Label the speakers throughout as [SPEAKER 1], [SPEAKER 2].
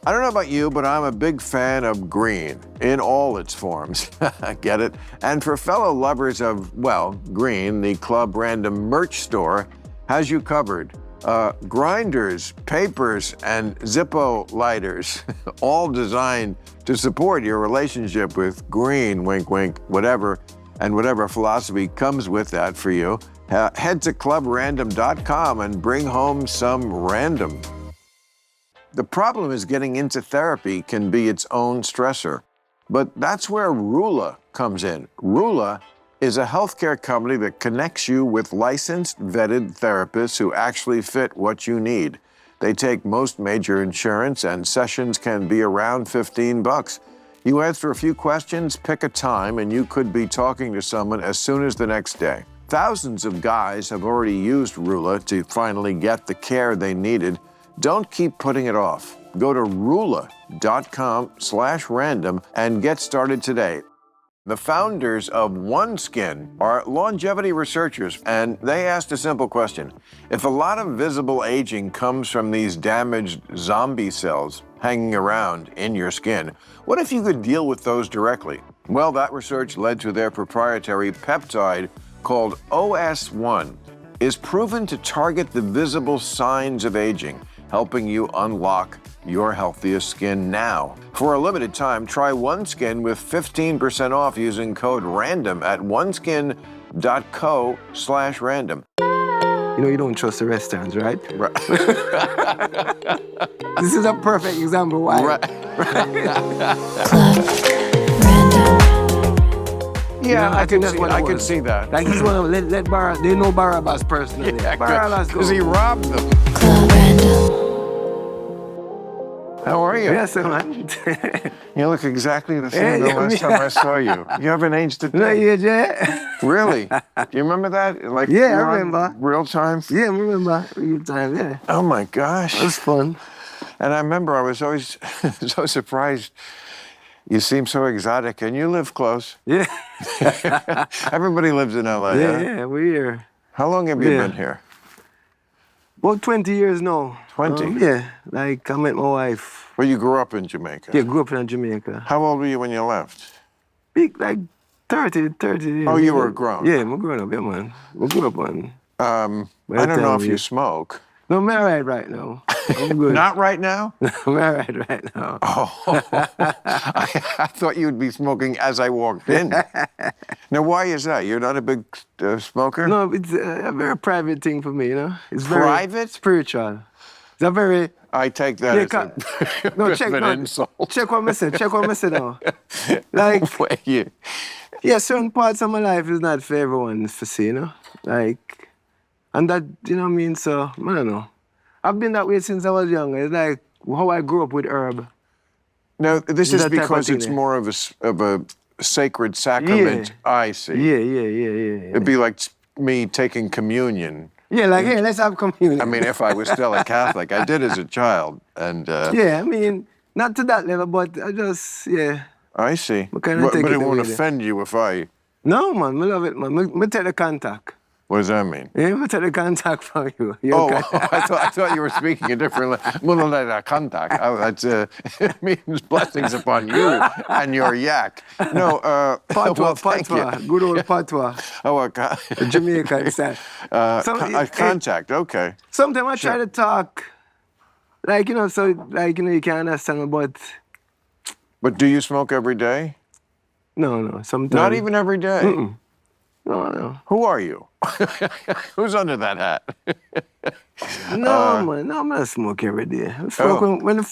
[SPEAKER 1] I don't know about you, but I'm a big fan of green in all its forms. Get it? And for fellow lovers of, well, green, the Club Random merch store has you covered. Grinders, papers, and Zippo lighters, all designed to support your relationship with green, wink, wink, whatever, and whatever philosophy comes with that for you. Head to clubrandom.com and bring home some random. The problem is getting into therapy can be its own stressor, but that's where Rula comes in. Rula is a healthcare company that connects you with licensed, vetted therapists who actually fit what you need. They take most major insurance, and sessions can be around $15. You answer a few questions, pick a time, and you could be talking to someone as soon as the next day. Thousands of guys have already used Rula to finally get the care they needed. Don't keep putting it off. Go to rula.com/random and get started today. The founders of OneSkin are longevity researchers, and they asked a simple question. If a lot of visible aging comes from these damaged zombie cells hanging around in your skin, what if you could deal with those directly? Well, that research led to their proprietary peptide called OS1, is proven to target the visible signs of aging, helping you unlock your healthiest skin now. For a limited time, try OneSkin with 15% off using code RANDOM at oneskin.co/random.
[SPEAKER 2] You know, you don't trust the restaurants, right?
[SPEAKER 1] Right.
[SPEAKER 2] This is a perfect example why.
[SPEAKER 1] Right. Yeah, I can see that.
[SPEAKER 2] Like he's one of let Barra, they know Barabbas personally.
[SPEAKER 1] Yeah,
[SPEAKER 2] Barabbas
[SPEAKER 1] because he robbed them. How are you?
[SPEAKER 2] Yes, man.
[SPEAKER 1] You look exactly the same the last time I saw you. You haven't aged a day.
[SPEAKER 2] No, yeah, Jay.
[SPEAKER 1] Really? Do you remember that? Like,
[SPEAKER 2] yeah, I remember.
[SPEAKER 1] Real time?
[SPEAKER 2] Yeah, I remember. Real time, yeah.
[SPEAKER 1] Oh my gosh.
[SPEAKER 2] It was fun.
[SPEAKER 1] And I remember I was always so surprised. You seem so exotic, and you live close.
[SPEAKER 2] Yeah.
[SPEAKER 1] Everybody lives in LA.
[SPEAKER 2] Yeah, we're here.
[SPEAKER 1] How long have you been here?
[SPEAKER 2] About 20 years now.
[SPEAKER 1] 20?
[SPEAKER 2] Yeah, like I met my wife.
[SPEAKER 1] Well, you grew up in Jamaica.
[SPEAKER 2] Yeah, grew up in Jamaica.
[SPEAKER 1] How old were you when you left?
[SPEAKER 2] Big, like 30 years.
[SPEAKER 1] Oh, you were grown?
[SPEAKER 2] Yeah, I'm grown up, yeah, man. I grew up on.
[SPEAKER 1] I don't know if you smoke.
[SPEAKER 2] No, I'm all right now. I'm good.
[SPEAKER 1] Not right now?
[SPEAKER 2] I'm all right now.
[SPEAKER 1] Oh, I thought you would be smoking as I walked in. Now, why is that? You're not a big smoker?
[SPEAKER 2] No, it's a very private thing for me, you know? It's very
[SPEAKER 1] private?
[SPEAKER 2] Spiritual. It's a very...
[SPEAKER 1] I take that as an insult.
[SPEAKER 2] Check what I said now. Like, yeah, certain parts of my life is not for everyone to see, you know? Like, and that, you know what I mean? So, I don't know. I've been that way since I was young. It's like how I grew up with herb.
[SPEAKER 1] No, this is because it's more of a sacred sacrament. Yeah. I see.
[SPEAKER 2] Yeah.
[SPEAKER 1] It'd be like me taking communion.
[SPEAKER 2] Yeah, like, hey, let's have communion.
[SPEAKER 1] I mean, if I was still a Catholic, I did as a child, and
[SPEAKER 2] yeah, I mean, not to that level, but I just, yeah.
[SPEAKER 1] I see. But it won't offend you if I...
[SPEAKER 2] No, man, I love it, man. I take the contact.
[SPEAKER 1] What does that mean?
[SPEAKER 2] Yeah, I take the contact from you.
[SPEAKER 1] I thought you were speaking a different language. Contact. It means blessings upon you and your yak. No,
[SPEAKER 2] Patwa,
[SPEAKER 1] thank you.
[SPEAKER 2] Good old patwa.
[SPEAKER 1] Oh, okay.
[SPEAKER 2] Jamaican style.
[SPEAKER 1] Contact, okay.
[SPEAKER 2] Sometimes I try to talk, like, you know, so, like, you know, you can't understand me, but...
[SPEAKER 1] But do you smoke every day?
[SPEAKER 2] No, sometimes.
[SPEAKER 1] Not even every day?
[SPEAKER 2] Mm-mm. No.
[SPEAKER 1] Who are you? Who's under that hat?
[SPEAKER 2] No, man. No, I'm not smoke every day. I smoke when the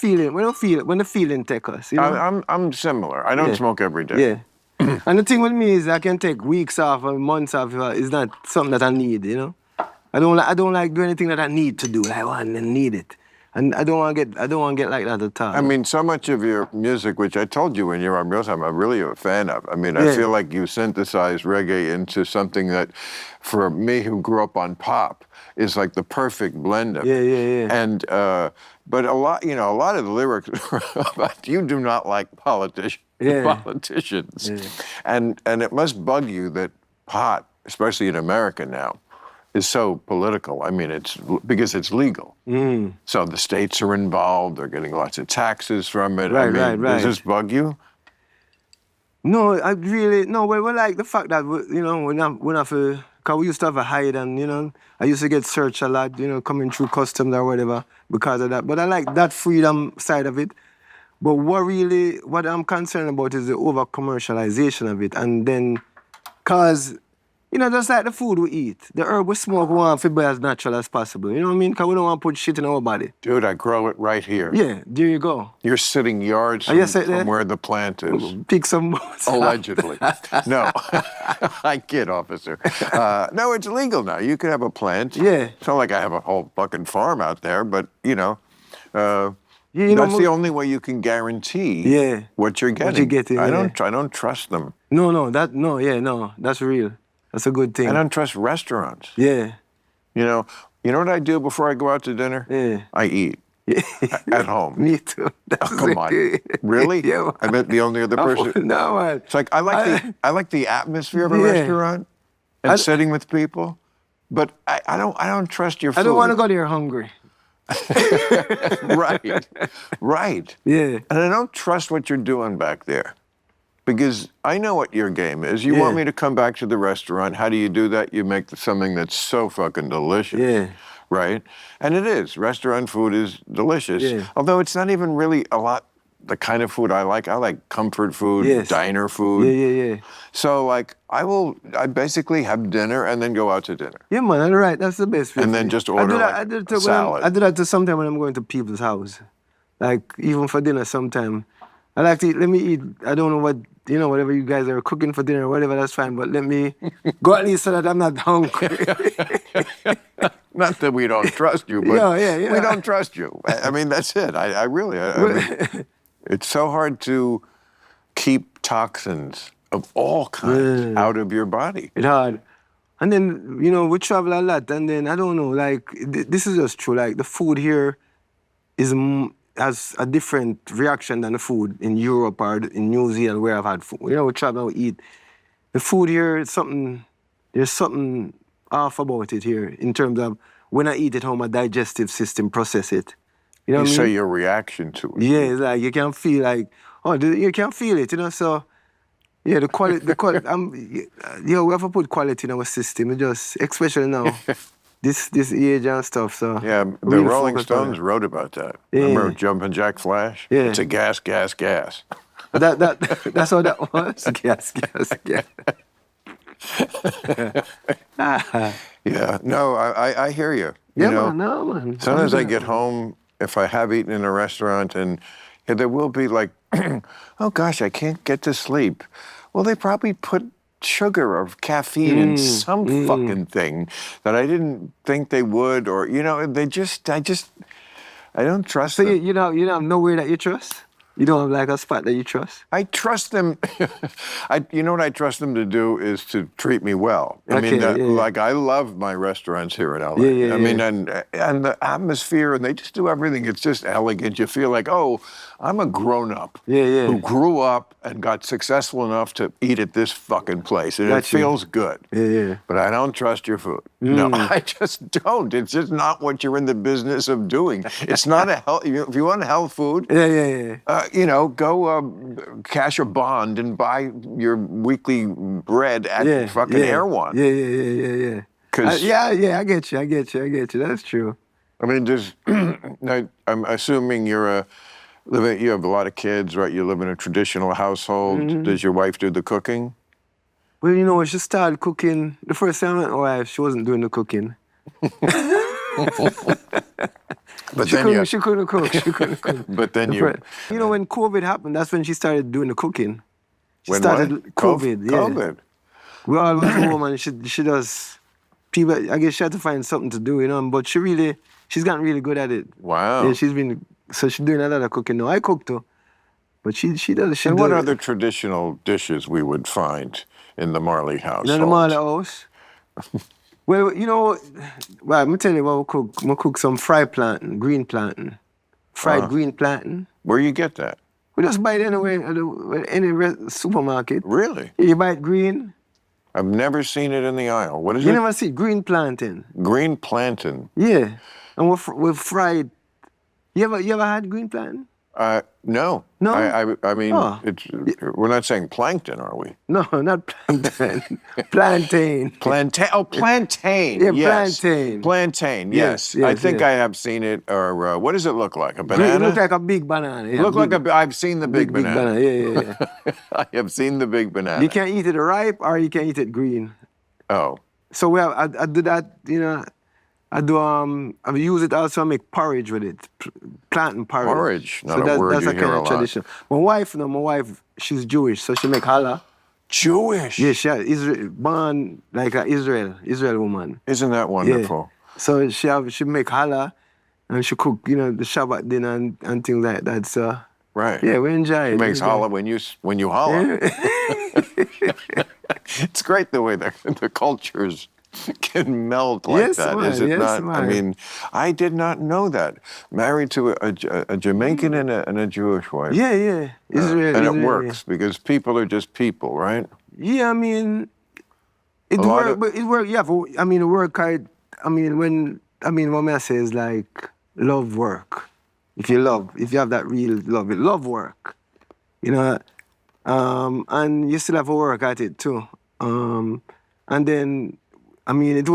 [SPEAKER 2] feeling take us. You know?
[SPEAKER 1] I'm similar. I don't smoke every day.
[SPEAKER 2] Yeah. And the thing with me is I can take weeks off or months off. It's not something that I need, you know? I don't like do anything that I need to do. Like, I need it. And I don't want to get like that at all.
[SPEAKER 1] I mean, so much of your music, which I told you when you were on Real Time, I'm really a fan of. I mean, I feel like you synthesize reggae into something that, for me who grew up on pop, is like the perfect blend of it.
[SPEAKER 2] Yeah.
[SPEAKER 1] And but a lot of the lyrics are about you do not like politicians.
[SPEAKER 2] Yeah.
[SPEAKER 1] And it must bug you that pot, especially in America now, is so political. I mean, it's because it's legal. So the states are involved. They're getting lots of taxes from it.
[SPEAKER 2] Right, right.
[SPEAKER 1] Does this bug you?
[SPEAKER 2] No, I really, no, we like the fact that, we're not because we used to have a hide and, I used to get searched a lot, coming through customs or whatever because of that. But I like that freedom side of it. But what I'm concerned about is the over-commercialization of it. And then, because, just like the food we eat, the herb we smoke, we want to be as natural as possible. You know what I mean? Because we don't want to put shit in our body.
[SPEAKER 1] Dude, I grow it right here.
[SPEAKER 2] Yeah, there you go.
[SPEAKER 1] You're sitting yards from where the plant is.
[SPEAKER 2] Pick some
[SPEAKER 1] Allegedly. No, I kid, officer. No, it's legal now. You can have a plant.
[SPEAKER 2] Yeah.
[SPEAKER 1] It's not like I have a whole fucking farm out there, but, that's the only way you can guarantee what you're getting.
[SPEAKER 2] What you're getting,
[SPEAKER 1] I don't trust them.
[SPEAKER 2] No, that's real. That's a good thing.
[SPEAKER 1] I don't trust restaurants.
[SPEAKER 2] Yeah.
[SPEAKER 1] You know what I do before I go out to dinner?
[SPEAKER 2] Yeah.
[SPEAKER 1] I eat at home.
[SPEAKER 2] Me too.
[SPEAKER 1] Oh, come on. Really?
[SPEAKER 2] Yeah.
[SPEAKER 1] I bet the only other person.
[SPEAKER 2] No, man.
[SPEAKER 1] It's like I like the atmosphere of a restaurant and sitting with people, but I don't trust your food.
[SPEAKER 2] I don't want to go there hungry.
[SPEAKER 1] Right.
[SPEAKER 2] Yeah.
[SPEAKER 1] And I don't trust what you're doing back there. Because I know what your game is. You want me to come back to the restaurant. How do you do that? You make something that's so fucking delicious.
[SPEAKER 2] Yeah.
[SPEAKER 1] Right? And it is. Restaurant food is delicious.
[SPEAKER 2] Yeah.
[SPEAKER 1] Although it's not even really a lot the kind of food I like. I like comfort food, diner food.
[SPEAKER 2] Yeah.
[SPEAKER 1] So I basically have dinner and then go out to dinner.
[SPEAKER 2] Yeah, man, that's right. That's the best.
[SPEAKER 1] And then just order a salad.
[SPEAKER 2] I do that to sometimes when I'm going to people's house. Like, even for dinner sometime. I like to eat, let me eat, I don't know what, whatever you guys are cooking for dinner or whatever, that's fine, but let me go at least so that I'm not hungry.
[SPEAKER 1] Not that we don't trust you, but
[SPEAKER 2] yeah.
[SPEAKER 1] we don't trust you. I mean, that's it. I really, it's so hard to keep toxins of all kinds out of your body.
[SPEAKER 2] It's hard. And then, we travel a lot, and then, I don't know, like, this is just true, like, the food here has a different reaction than the food in Europe or in New Zealand where I've had food. We travel, we eat. The food here, there's something off about it here in terms of when I eat it, how my digestive system process it. You know what I mean?
[SPEAKER 1] So your reaction to it.
[SPEAKER 2] Yeah, it's like you can feel like, you can feel it, so, yeah, the quality, we have to put quality in our system, especially now. This age and stuff, so...
[SPEAKER 1] Yeah, the Rolling Stones wrote about that.
[SPEAKER 2] Yeah.
[SPEAKER 1] Remember Jumpin' Jack Flash?
[SPEAKER 2] Yeah.
[SPEAKER 1] It's a gas.
[SPEAKER 2] That's how that was? Gas.
[SPEAKER 1] Yeah, no, I hear you.
[SPEAKER 2] Man.
[SPEAKER 1] Sometimes I get home, if I have eaten in a restaurant, and there will be like, oh gosh, I can't get to sleep. Well, they probably put sugar or caffeine in some fucking thing that I didn't think they would, or I don't trust them.
[SPEAKER 2] So you have nowhere that you trust? You don't have like a spot that you trust?
[SPEAKER 1] I trust them. What I trust them to do is to treat me well. Like I love my restaurants here in LA. And the atmosphere, and they just do everything. It's just elegant. You feel like, oh, I'm a grown-up who grew up and got successful enough to eat at this fucking place. And it feels good.
[SPEAKER 2] Yeah.
[SPEAKER 1] But I don't trust your food. No, I just don't. It's just not what you're in the business of doing. It's not a health. If you want health food, go cash a bond and buy your weekly bread at fucking Air One.
[SPEAKER 2] Yeah. I get you. That's true.
[SPEAKER 1] I mean, I'm assuming you have a lot of kids, right? You live in a traditional household. Does your wife do the cooking?
[SPEAKER 2] Well, when she started cooking, the first time I met my wife, she wasn't doing the cooking.
[SPEAKER 1] But
[SPEAKER 2] she couldn't cook.
[SPEAKER 1] But then
[SPEAKER 2] when COVID happened, that's when she started doing the cooking.
[SPEAKER 1] When
[SPEAKER 2] started
[SPEAKER 1] what?
[SPEAKER 2] COVID. Yeah.
[SPEAKER 1] COVID.
[SPEAKER 2] We all went home and she does. People, I guess she had to find something to do, But she's gotten really good at it.
[SPEAKER 1] Wow.
[SPEAKER 2] Yeah, she's doing a lot of cooking now. I cook too, but she does.
[SPEAKER 1] And what other traditional dishes we would find in the Marley house?
[SPEAKER 2] In the Marley house. Well, I'm going to tell you what we cook. We cook some fried plantain, green plantain. Green plantain.
[SPEAKER 1] Where you get that?
[SPEAKER 2] We just buy it anywhere, at any supermarket.
[SPEAKER 1] Really?
[SPEAKER 2] You buy it green.
[SPEAKER 1] I've never seen it in the aisle. What is
[SPEAKER 2] You
[SPEAKER 1] it?
[SPEAKER 2] never see green plantain?
[SPEAKER 1] Green plantain.
[SPEAKER 2] Yeah. And we're fried. You ever had green plantain?
[SPEAKER 1] No.
[SPEAKER 2] No?
[SPEAKER 1] I mean,
[SPEAKER 2] Oh.
[SPEAKER 1] we're not saying plankton, are we?
[SPEAKER 2] No, not plantain. Plantain.
[SPEAKER 1] Plantain. Oh, plantain.
[SPEAKER 2] Yeah,
[SPEAKER 1] yes.
[SPEAKER 2] plantain.
[SPEAKER 1] Plantain.
[SPEAKER 2] Yes,
[SPEAKER 1] Yes. I
[SPEAKER 2] yes,
[SPEAKER 1] think
[SPEAKER 2] yes.
[SPEAKER 1] I have seen it. Or what does it look like? A
[SPEAKER 2] It
[SPEAKER 1] banana?
[SPEAKER 2] looks like a big banana. Yeah,
[SPEAKER 1] I've seen the big banana.
[SPEAKER 2] Yeah.
[SPEAKER 1] I have seen the big banana.
[SPEAKER 2] You can eat it ripe or you can eat it green.
[SPEAKER 1] Oh.
[SPEAKER 2] So I do that, you know. I use it also to make porridge with it, plantain porridge.
[SPEAKER 1] Porridge, not
[SPEAKER 2] so
[SPEAKER 1] a word
[SPEAKER 2] that's
[SPEAKER 1] you
[SPEAKER 2] a
[SPEAKER 1] hear
[SPEAKER 2] kind
[SPEAKER 1] a
[SPEAKER 2] of
[SPEAKER 1] lot.
[SPEAKER 2] tradition. My wife, she's Jewish, so she make challah.
[SPEAKER 1] Jewish?
[SPEAKER 2] Yeah, she born like an Israel woman.
[SPEAKER 1] Isn't that wonderful?
[SPEAKER 2] Yeah. So she make challah, and she cook, you know, the Shabbat dinner and things like that. So
[SPEAKER 1] Right.
[SPEAKER 2] yeah, we enjoy it.
[SPEAKER 1] It makes holla when you holla.
[SPEAKER 2] Yeah.
[SPEAKER 1] It's great the way the cultures can meld like
[SPEAKER 2] Yes,
[SPEAKER 1] that,
[SPEAKER 2] man,
[SPEAKER 1] is it
[SPEAKER 2] yes,
[SPEAKER 1] not? I
[SPEAKER 2] man.
[SPEAKER 1] mean, I did not know that. Married to a Jamaican and a Jewish wife.
[SPEAKER 2] Yeah. Israel.
[SPEAKER 1] And
[SPEAKER 2] Israel,
[SPEAKER 1] it works because people are just people, right?
[SPEAKER 2] Yeah, I mean, it
[SPEAKER 1] A lot
[SPEAKER 2] work,
[SPEAKER 1] of-
[SPEAKER 2] but it work. Yeah, I mean, it work hard. I mean, what I say is like love work. If you have that real love, love work. You know, and you still have to work at it too. And then, I mean, it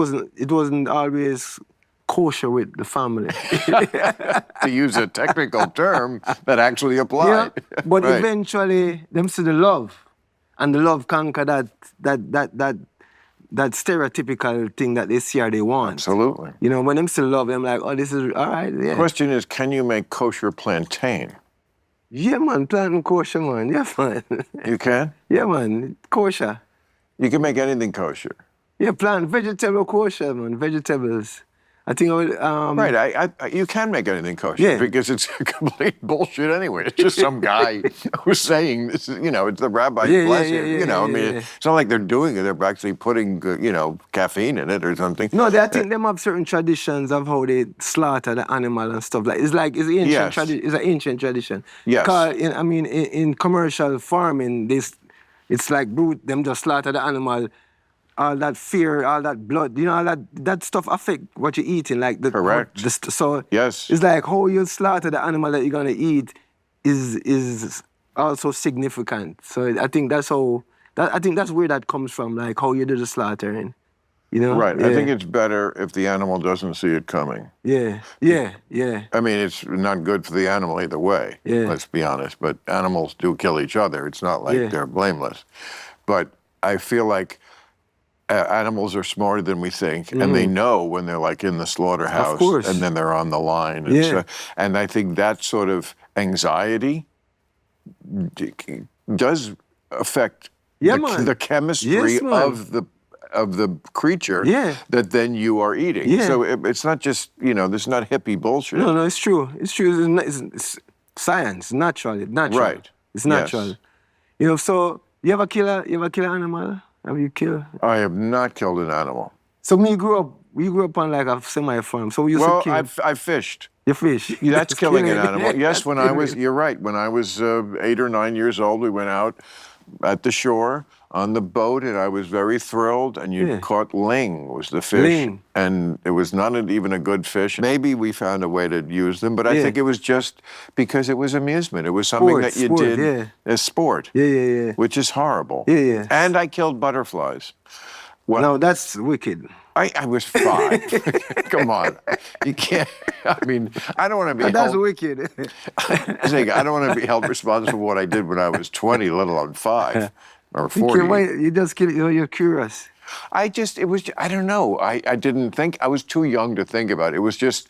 [SPEAKER 2] wasn't always kosher with the family.
[SPEAKER 1] To use a technical term that actually applied.
[SPEAKER 2] Yeah, but
[SPEAKER 1] Right.
[SPEAKER 2] eventually, them see the love, and the love conquer that stereotypical thing that they see or they want.
[SPEAKER 1] Absolutely.
[SPEAKER 2] You know, when them still love, them like, oh, this is all right. Yeah.
[SPEAKER 1] Question is, can you make kosher plantain?
[SPEAKER 2] Yeah, man, plantain kosher, man. Yeah, man.
[SPEAKER 1] You can?
[SPEAKER 2] Yeah, man, kosher.
[SPEAKER 1] You can make anything kosher.
[SPEAKER 2] Yeah, plant vegetable kosher, man. Vegetables. I think I would.
[SPEAKER 1] Right, you can make anything kosher
[SPEAKER 2] Yeah.
[SPEAKER 1] because it's complete bullshit anyway. It's just some guy who's saying this is, it's the rabbi, bless him. I mean, it's not like they're doing it. They're actually putting, caffeine in it or something.
[SPEAKER 2] No, I think them have certain traditions of how they slaughter the animal and stuff. It's ancient
[SPEAKER 1] Yes.
[SPEAKER 2] tradition. It's an ancient tradition.
[SPEAKER 1] Yes.
[SPEAKER 2] Because in commercial farming, it's like brute. Them just slaughter the animal. All that fear, all that blood, all that stuff affect what you're eating. Like
[SPEAKER 1] Correct.
[SPEAKER 2] So
[SPEAKER 1] Yes.
[SPEAKER 2] it's like how you slaughter the animal that you're gonna eat is also significant. So I think that's where that comes from. Like how you do the slaughtering,
[SPEAKER 1] Right.
[SPEAKER 2] Yeah.
[SPEAKER 1] I think it's better if the animal doesn't see it coming.
[SPEAKER 2] Yeah.
[SPEAKER 1] I mean, it's not good for the animal either way,
[SPEAKER 2] Yeah.
[SPEAKER 1] let's be honest. But animals do kill each other. It's not like
[SPEAKER 2] Yeah.
[SPEAKER 1] they're blameless. But I feel like animals are smarter than we think, and they know when they're like in the slaughterhouse,
[SPEAKER 2] Of course.
[SPEAKER 1] and then they're on the line. And,
[SPEAKER 2] Yeah.
[SPEAKER 1] and I think that sort of anxiety does affect
[SPEAKER 2] Yeah, man.
[SPEAKER 1] the chemistry
[SPEAKER 2] Yes, man.
[SPEAKER 1] of the creature
[SPEAKER 2] Yeah.
[SPEAKER 1] that then you are eating.
[SPEAKER 2] Yeah.
[SPEAKER 1] So it's not just, this is not hippie bullshit.
[SPEAKER 2] No, it's true. It's true. It's science, natural.
[SPEAKER 1] Right.
[SPEAKER 2] It's natural.
[SPEAKER 1] Yes.
[SPEAKER 2] So you ever kill an animal? Have you killed?
[SPEAKER 1] I have not killed an animal.
[SPEAKER 2] So we grew up on like a semi-farm. So we used to kill.
[SPEAKER 1] I fished.
[SPEAKER 2] You fish.
[SPEAKER 1] That's killing an
[SPEAKER 2] Killing.
[SPEAKER 1] animal. Yes,
[SPEAKER 2] That's killing.
[SPEAKER 1] you're right. When I was 8 or 9 years old, we went out at the shore on the boat, and I was very thrilled. And you
[SPEAKER 2] Yeah.
[SPEAKER 1] caught ling, was the fish.
[SPEAKER 2] Ling.
[SPEAKER 1] And it was not even a good fish. Maybe we found a way to use them, but I
[SPEAKER 2] Yeah.
[SPEAKER 1] think it was just because it was amusement. It was something that you
[SPEAKER 2] Sport,
[SPEAKER 1] did
[SPEAKER 2] yeah.
[SPEAKER 1] as sport,
[SPEAKER 2] Yeah.
[SPEAKER 1] which is horrible.
[SPEAKER 2] Yeah.
[SPEAKER 1] And I killed butterflies. Well,
[SPEAKER 2] No, that's wicked.
[SPEAKER 1] I was 5. Come on. You can't, I mean, I don't want to be
[SPEAKER 2] That's
[SPEAKER 1] held,
[SPEAKER 2] wicked.
[SPEAKER 1] Zig, I don't want to be held responsible for what I did when I was 20, let alone 5 or 40.
[SPEAKER 2] You just kill. You're curious.
[SPEAKER 1] I don't know. I didn't think, I was too young to think about it. It was just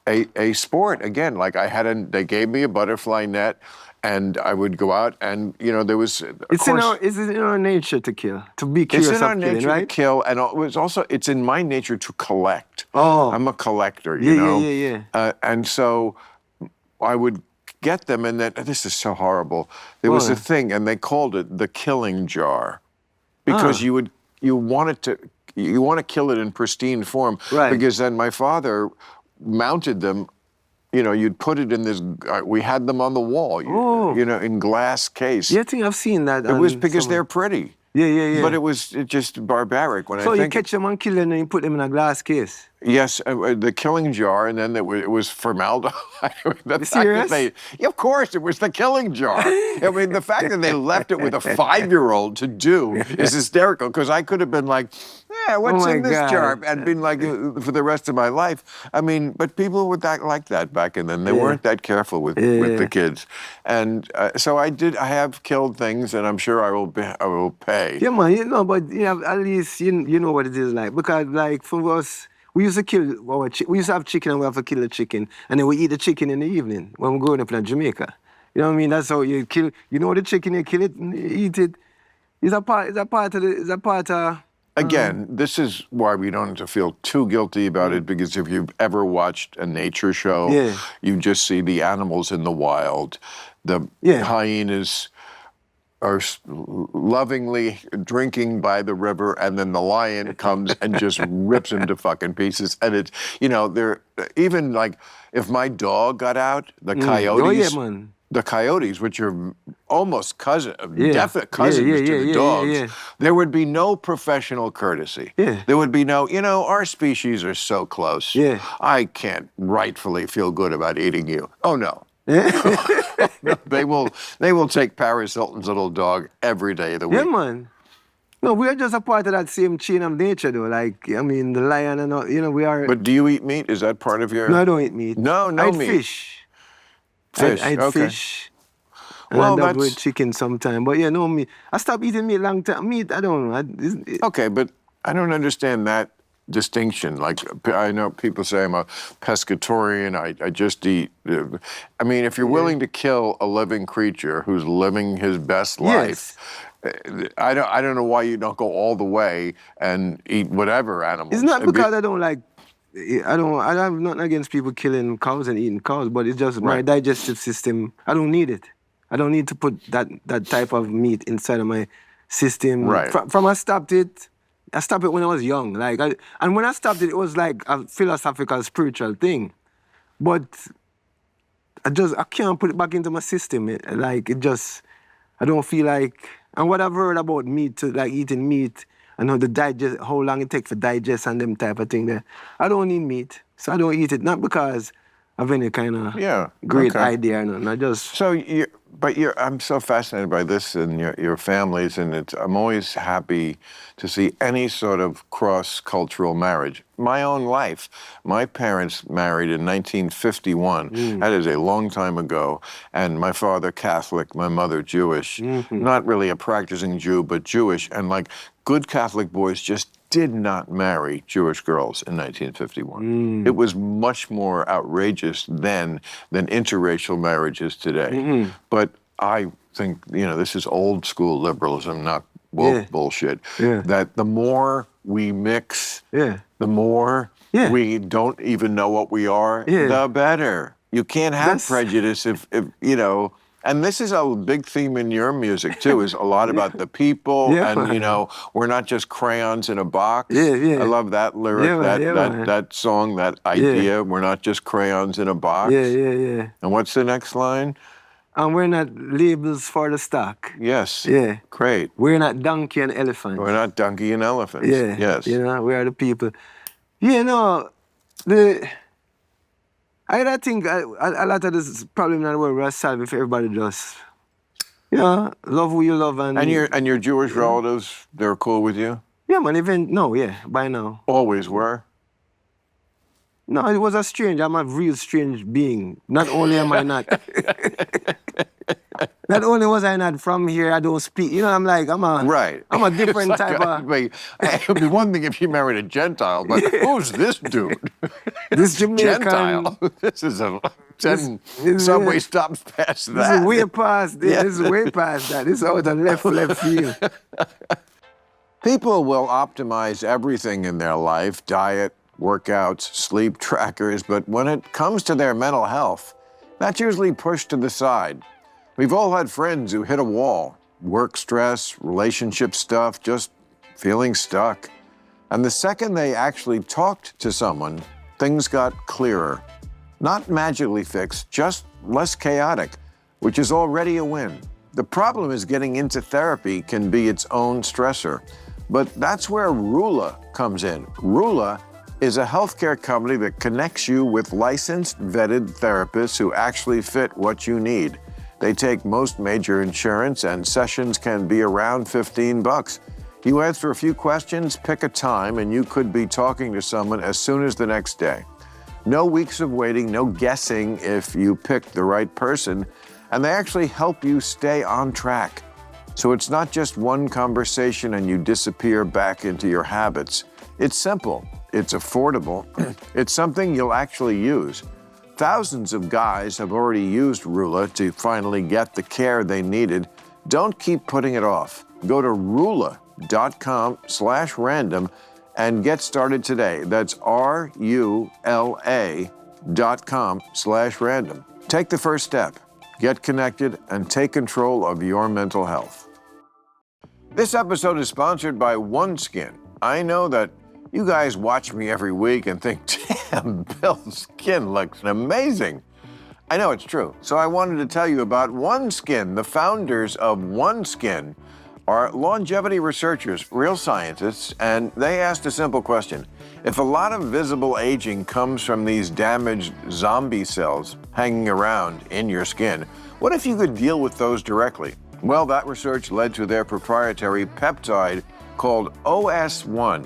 [SPEAKER 1] a sport. Again, like they gave me a butterfly net, and I would go out and, there was,
[SPEAKER 2] It's in our nature to kill, to be curious
[SPEAKER 1] it's in our
[SPEAKER 2] of killing,
[SPEAKER 1] nature
[SPEAKER 2] right?
[SPEAKER 1] to kill, and it's in my nature to collect.
[SPEAKER 2] Oh.
[SPEAKER 1] I'm a collector, you know?
[SPEAKER 2] Yeah.
[SPEAKER 1] And so I would get them, and then, this is so horrible. There was
[SPEAKER 2] Why?
[SPEAKER 1] a thing, and they called it the killing jar, because you want to kill it in pristine form.
[SPEAKER 2] Right.
[SPEAKER 1] Because then my father mounted them. You'd put it in this. We had them on the wall.
[SPEAKER 2] Oh.
[SPEAKER 1] In glass case.
[SPEAKER 2] Yeah, I think I've seen that.
[SPEAKER 1] It was because they're pretty.
[SPEAKER 2] Yeah.
[SPEAKER 1] But it's just barbaric when
[SPEAKER 2] So
[SPEAKER 1] I
[SPEAKER 2] you
[SPEAKER 1] think.
[SPEAKER 2] catch them and kill them and you put them in a glass case.
[SPEAKER 1] Yes, the killing jar, and then it was formaldehyde. The fact
[SPEAKER 2] serious?
[SPEAKER 1] that of course, it was the killing jar. I mean, the fact that they left it with a 5-year-old to do is hysterical, because I could have been like, yeah, what's in this jar? And been like, for the rest of my life. I mean, but people were like that back then. They weren't that careful with the kids. And so I have killed things, and I'm sure I will pay.
[SPEAKER 2] Yeah, man, but at least you know what it is like. Because, like, for us, we used to kill we used to have chicken and we have to kill the chicken. And then we eat the chicken in the evening when we're growing up in Jamaica. You know what I mean? That's how you kill, the chicken, you kill it and you eat it. It's a part of...
[SPEAKER 1] Again, this is why we don't have to feel too guilty about it, because if you've ever watched a nature show, you just see the animals in the wild. The hyenas are lovingly drinking by the river, and then the lion comes and just rips him to fucking pieces. And it's, they're even like, if my dog got out, the coyotes, the coyotes, which are almost definite cousins to the dogs, there would be no professional courtesy. There would be no, our species are so close. I can't rightfully feel good about eating you. Oh, no. They will take Paris Hilton's little dog every day of the week.
[SPEAKER 2] Yeah, man. No, we are just a part of that same chain of nature, though. Like, I mean, the lion and all, we are...
[SPEAKER 1] But do you eat meat? Is that part of your...
[SPEAKER 2] No, I don't eat meat.
[SPEAKER 1] No
[SPEAKER 2] I eat
[SPEAKER 1] meat.
[SPEAKER 2] Fish. I eat fish. And I dabble with chicken sometime. But no meat. I stopped eating meat long time. Meat, I don't know.
[SPEAKER 1] Okay, but I don't understand that distinction. Like, I know people say I'm a pescatarian, I just eat. I mean, if you're willing to kill a living creature who's living his best life, I don't know why you don't go all the way and eat whatever animals.
[SPEAKER 2] It's not because I don't like, I have nothing against people killing cows and eating cows, but it's just my digestive system, I don't need it. I don't need to put that type of meat inside of my system.
[SPEAKER 1] Right.
[SPEAKER 2] From I stopped it when I was young. And when I stopped it, it was like a philosophical, spiritual thing. But I can't put it back into my system. I don't feel like, and what I've heard about meat, like eating meat, I know how long it takes for digest and them type of thing there. I don't need meat, so I don't eat it. Not because of any kind of great idea or nothing. I just...
[SPEAKER 1] So I'm so fascinated by this and your families, and I'm always happy to see any sort of cross-cultural marriage. My own life, my parents married in 1951. That is a long time ago. And my father Catholic, my mother Jewish. Not really a practicing Jew, but Jewish. And like good Catholic boys just did not marry Jewish girls in 1951. It was much more outrageous then than interracial marriages today. But I think, this is old school liberalism, not woke bullshit. That the more we mix, the more we don't even know what we are, the better. You can't have prejudice if and this is a big theme in your music too, is a lot about the people and, we're not just crayons in a box. I love that lyric, that song, that idea. We're not just crayons in a box. And what's the next line?
[SPEAKER 2] And we're not labels for the stock.
[SPEAKER 1] Yes. Great.
[SPEAKER 2] We're not donkey and elephant.
[SPEAKER 1] We're not donkey and elephants. Yes.
[SPEAKER 2] We are the people. I think a lot of this problem in the world will solve if everybody just, love who you love. And
[SPEAKER 1] your Jewish relatives, they're cool with you?
[SPEAKER 2] Yeah, man, by now.
[SPEAKER 1] Always were?
[SPEAKER 2] No, it was I'm a real strange being. Not only am I not... Not only was I not from here, I don't speak. I'm a different type of...
[SPEAKER 1] It would be one thing if you married a Gentile, but who's this dude?
[SPEAKER 2] This Jamaican...
[SPEAKER 1] Gentile. This is 10 subway stops past that.
[SPEAKER 2] This is way past this. This is way past that. This is out of left field.
[SPEAKER 1] People will optimize everything in their life, diet, workouts, sleep trackers, but when it comes to their mental health, that's usually pushed to the side. We've all had friends who hit a wall, work stress, relationship stuff, just feeling stuck. And the second they actually talked to someone, things got clearer. Not magically fixed, just less chaotic, which is already a win. The problem is getting into therapy can be its own stressor. But that's where Rula comes in. Rula is a healthcare company that connects you with licensed, vetted therapists who actually fit what you need. They take most major insurance, and sessions can be around $15. You answer a few questions, pick a time, and you could be talking to someone as soon as the next day. No weeks of waiting, no guessing if you picked the right person, and they actually help you stay on track. So it's not just one conversation and you disappear back into your habits. It's simple, it's affordable, it's something you'll actually use. Thousands of guys have already used Rula to finally get the care they needed. Don't keep putting it off. Go to rula.com/random and get started today. That's RULA.com/random. Take the first step. Get connected and take control of your mental health. This episode is sponsored by OneSkin. I know that you guys watch me every week and think, damn, Bill's skin looks amazing. I know it's true. So I wanted to tell you about OneSkin. The founders of OneSkin are longevity researchers, real scientists, and they asked a simple question. If a lot of visible aging comes from these damaged zombie cells hanging around in your skin, what if you could deal with those directly? Well, that research led to their proprietary peptide called OS1.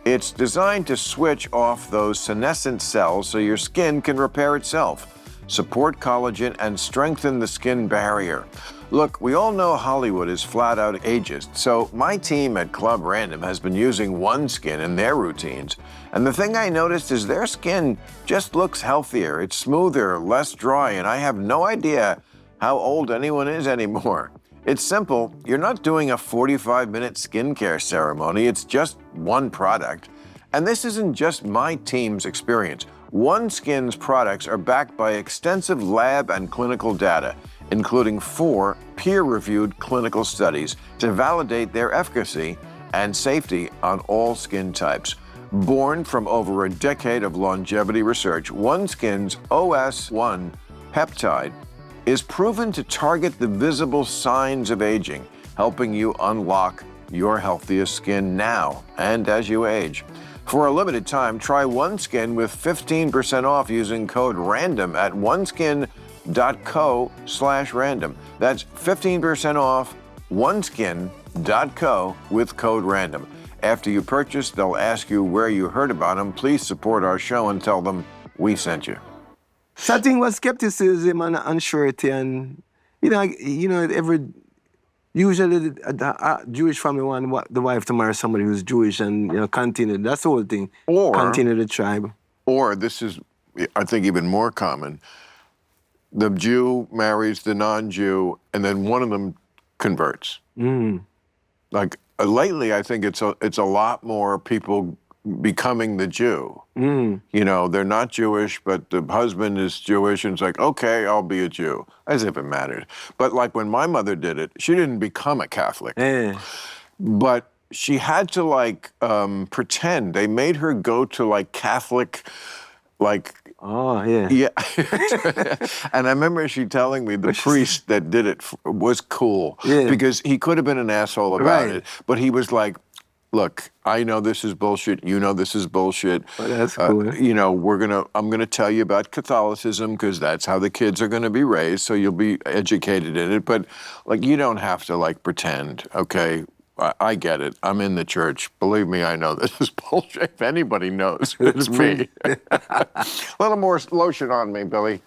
[SPEAKER 1] It's designed to switch off those senescent cells so your skin can repair itself, support collagen, and strengthen the skin barrier. Look, we all know Hollywood is flat out ageist, so my team at Club Random has been using OneSkin in their routines. And the thing I noticed is their skin just looks healthier, it's smoother, less dry, and I have no idea how old anyone is anymore. It's simple. You're not doing a 45-minute skincare ceremony. It's just one product. And this isn't just my team's experience. OneSkin's products are backed by extensive lab and clinical data, including 4 peer-reviewed clinical studies to validate their efficacy and safety on all skin types. Born from over a decade of longevity research, OneSkin's OS1 peptide is proven to target the visible signs of aging, helping you unlock your healthiest skin now and as you age. For a limited time, try OneSkin with 15% off using code RANDOM at oneskin.co/random. That's 15% off oneskin.co with code RANDOM. After you purchase, they'll ask you where you heard about them. Please support our show and tell them we sent you.
[SPEAKER 2] So I think was skepticism and unsurety, and usually a Jewish family want the wife to marry somebody who's Jewish and continue. That's the whole thing.
[SPEAKER 1] Or
[SPEAKER 2] continue the tribe.
[SPEAKER 1] Or this is, I think, even more common. The Jew marries the non-Jew, and then one of them converts. Like lately, I think it's a lot more people becoming the Jew. They're not Jewish, but the husband is Jewish, and it's like, okay, I'll be a Jew, as if it mattered. But like when my mother did it, she didn't become a Catholic, but she had to pretend. They made her go to Catholic,
[SPEAKER 2] Oh, yeah.
[SPEAKER 1] Yeah. And I remember she telling me the priest that did it was cool because he could have been an asshole about it, but he was like, look, I know this is bullshit. You know this is bullshit.
[SPEAKER 2] Oh, that's cool.
[SPEAKER 1] I'm gonna tell you about Catholicism because that's how the kids are gonna be raised. So you'll be educated in it. But you don't have to pretend. Okay, I get it. I'm in the church. Believe me, I know this is bullshit. If anybody knows, it's me. A little more lotion on me, Billy.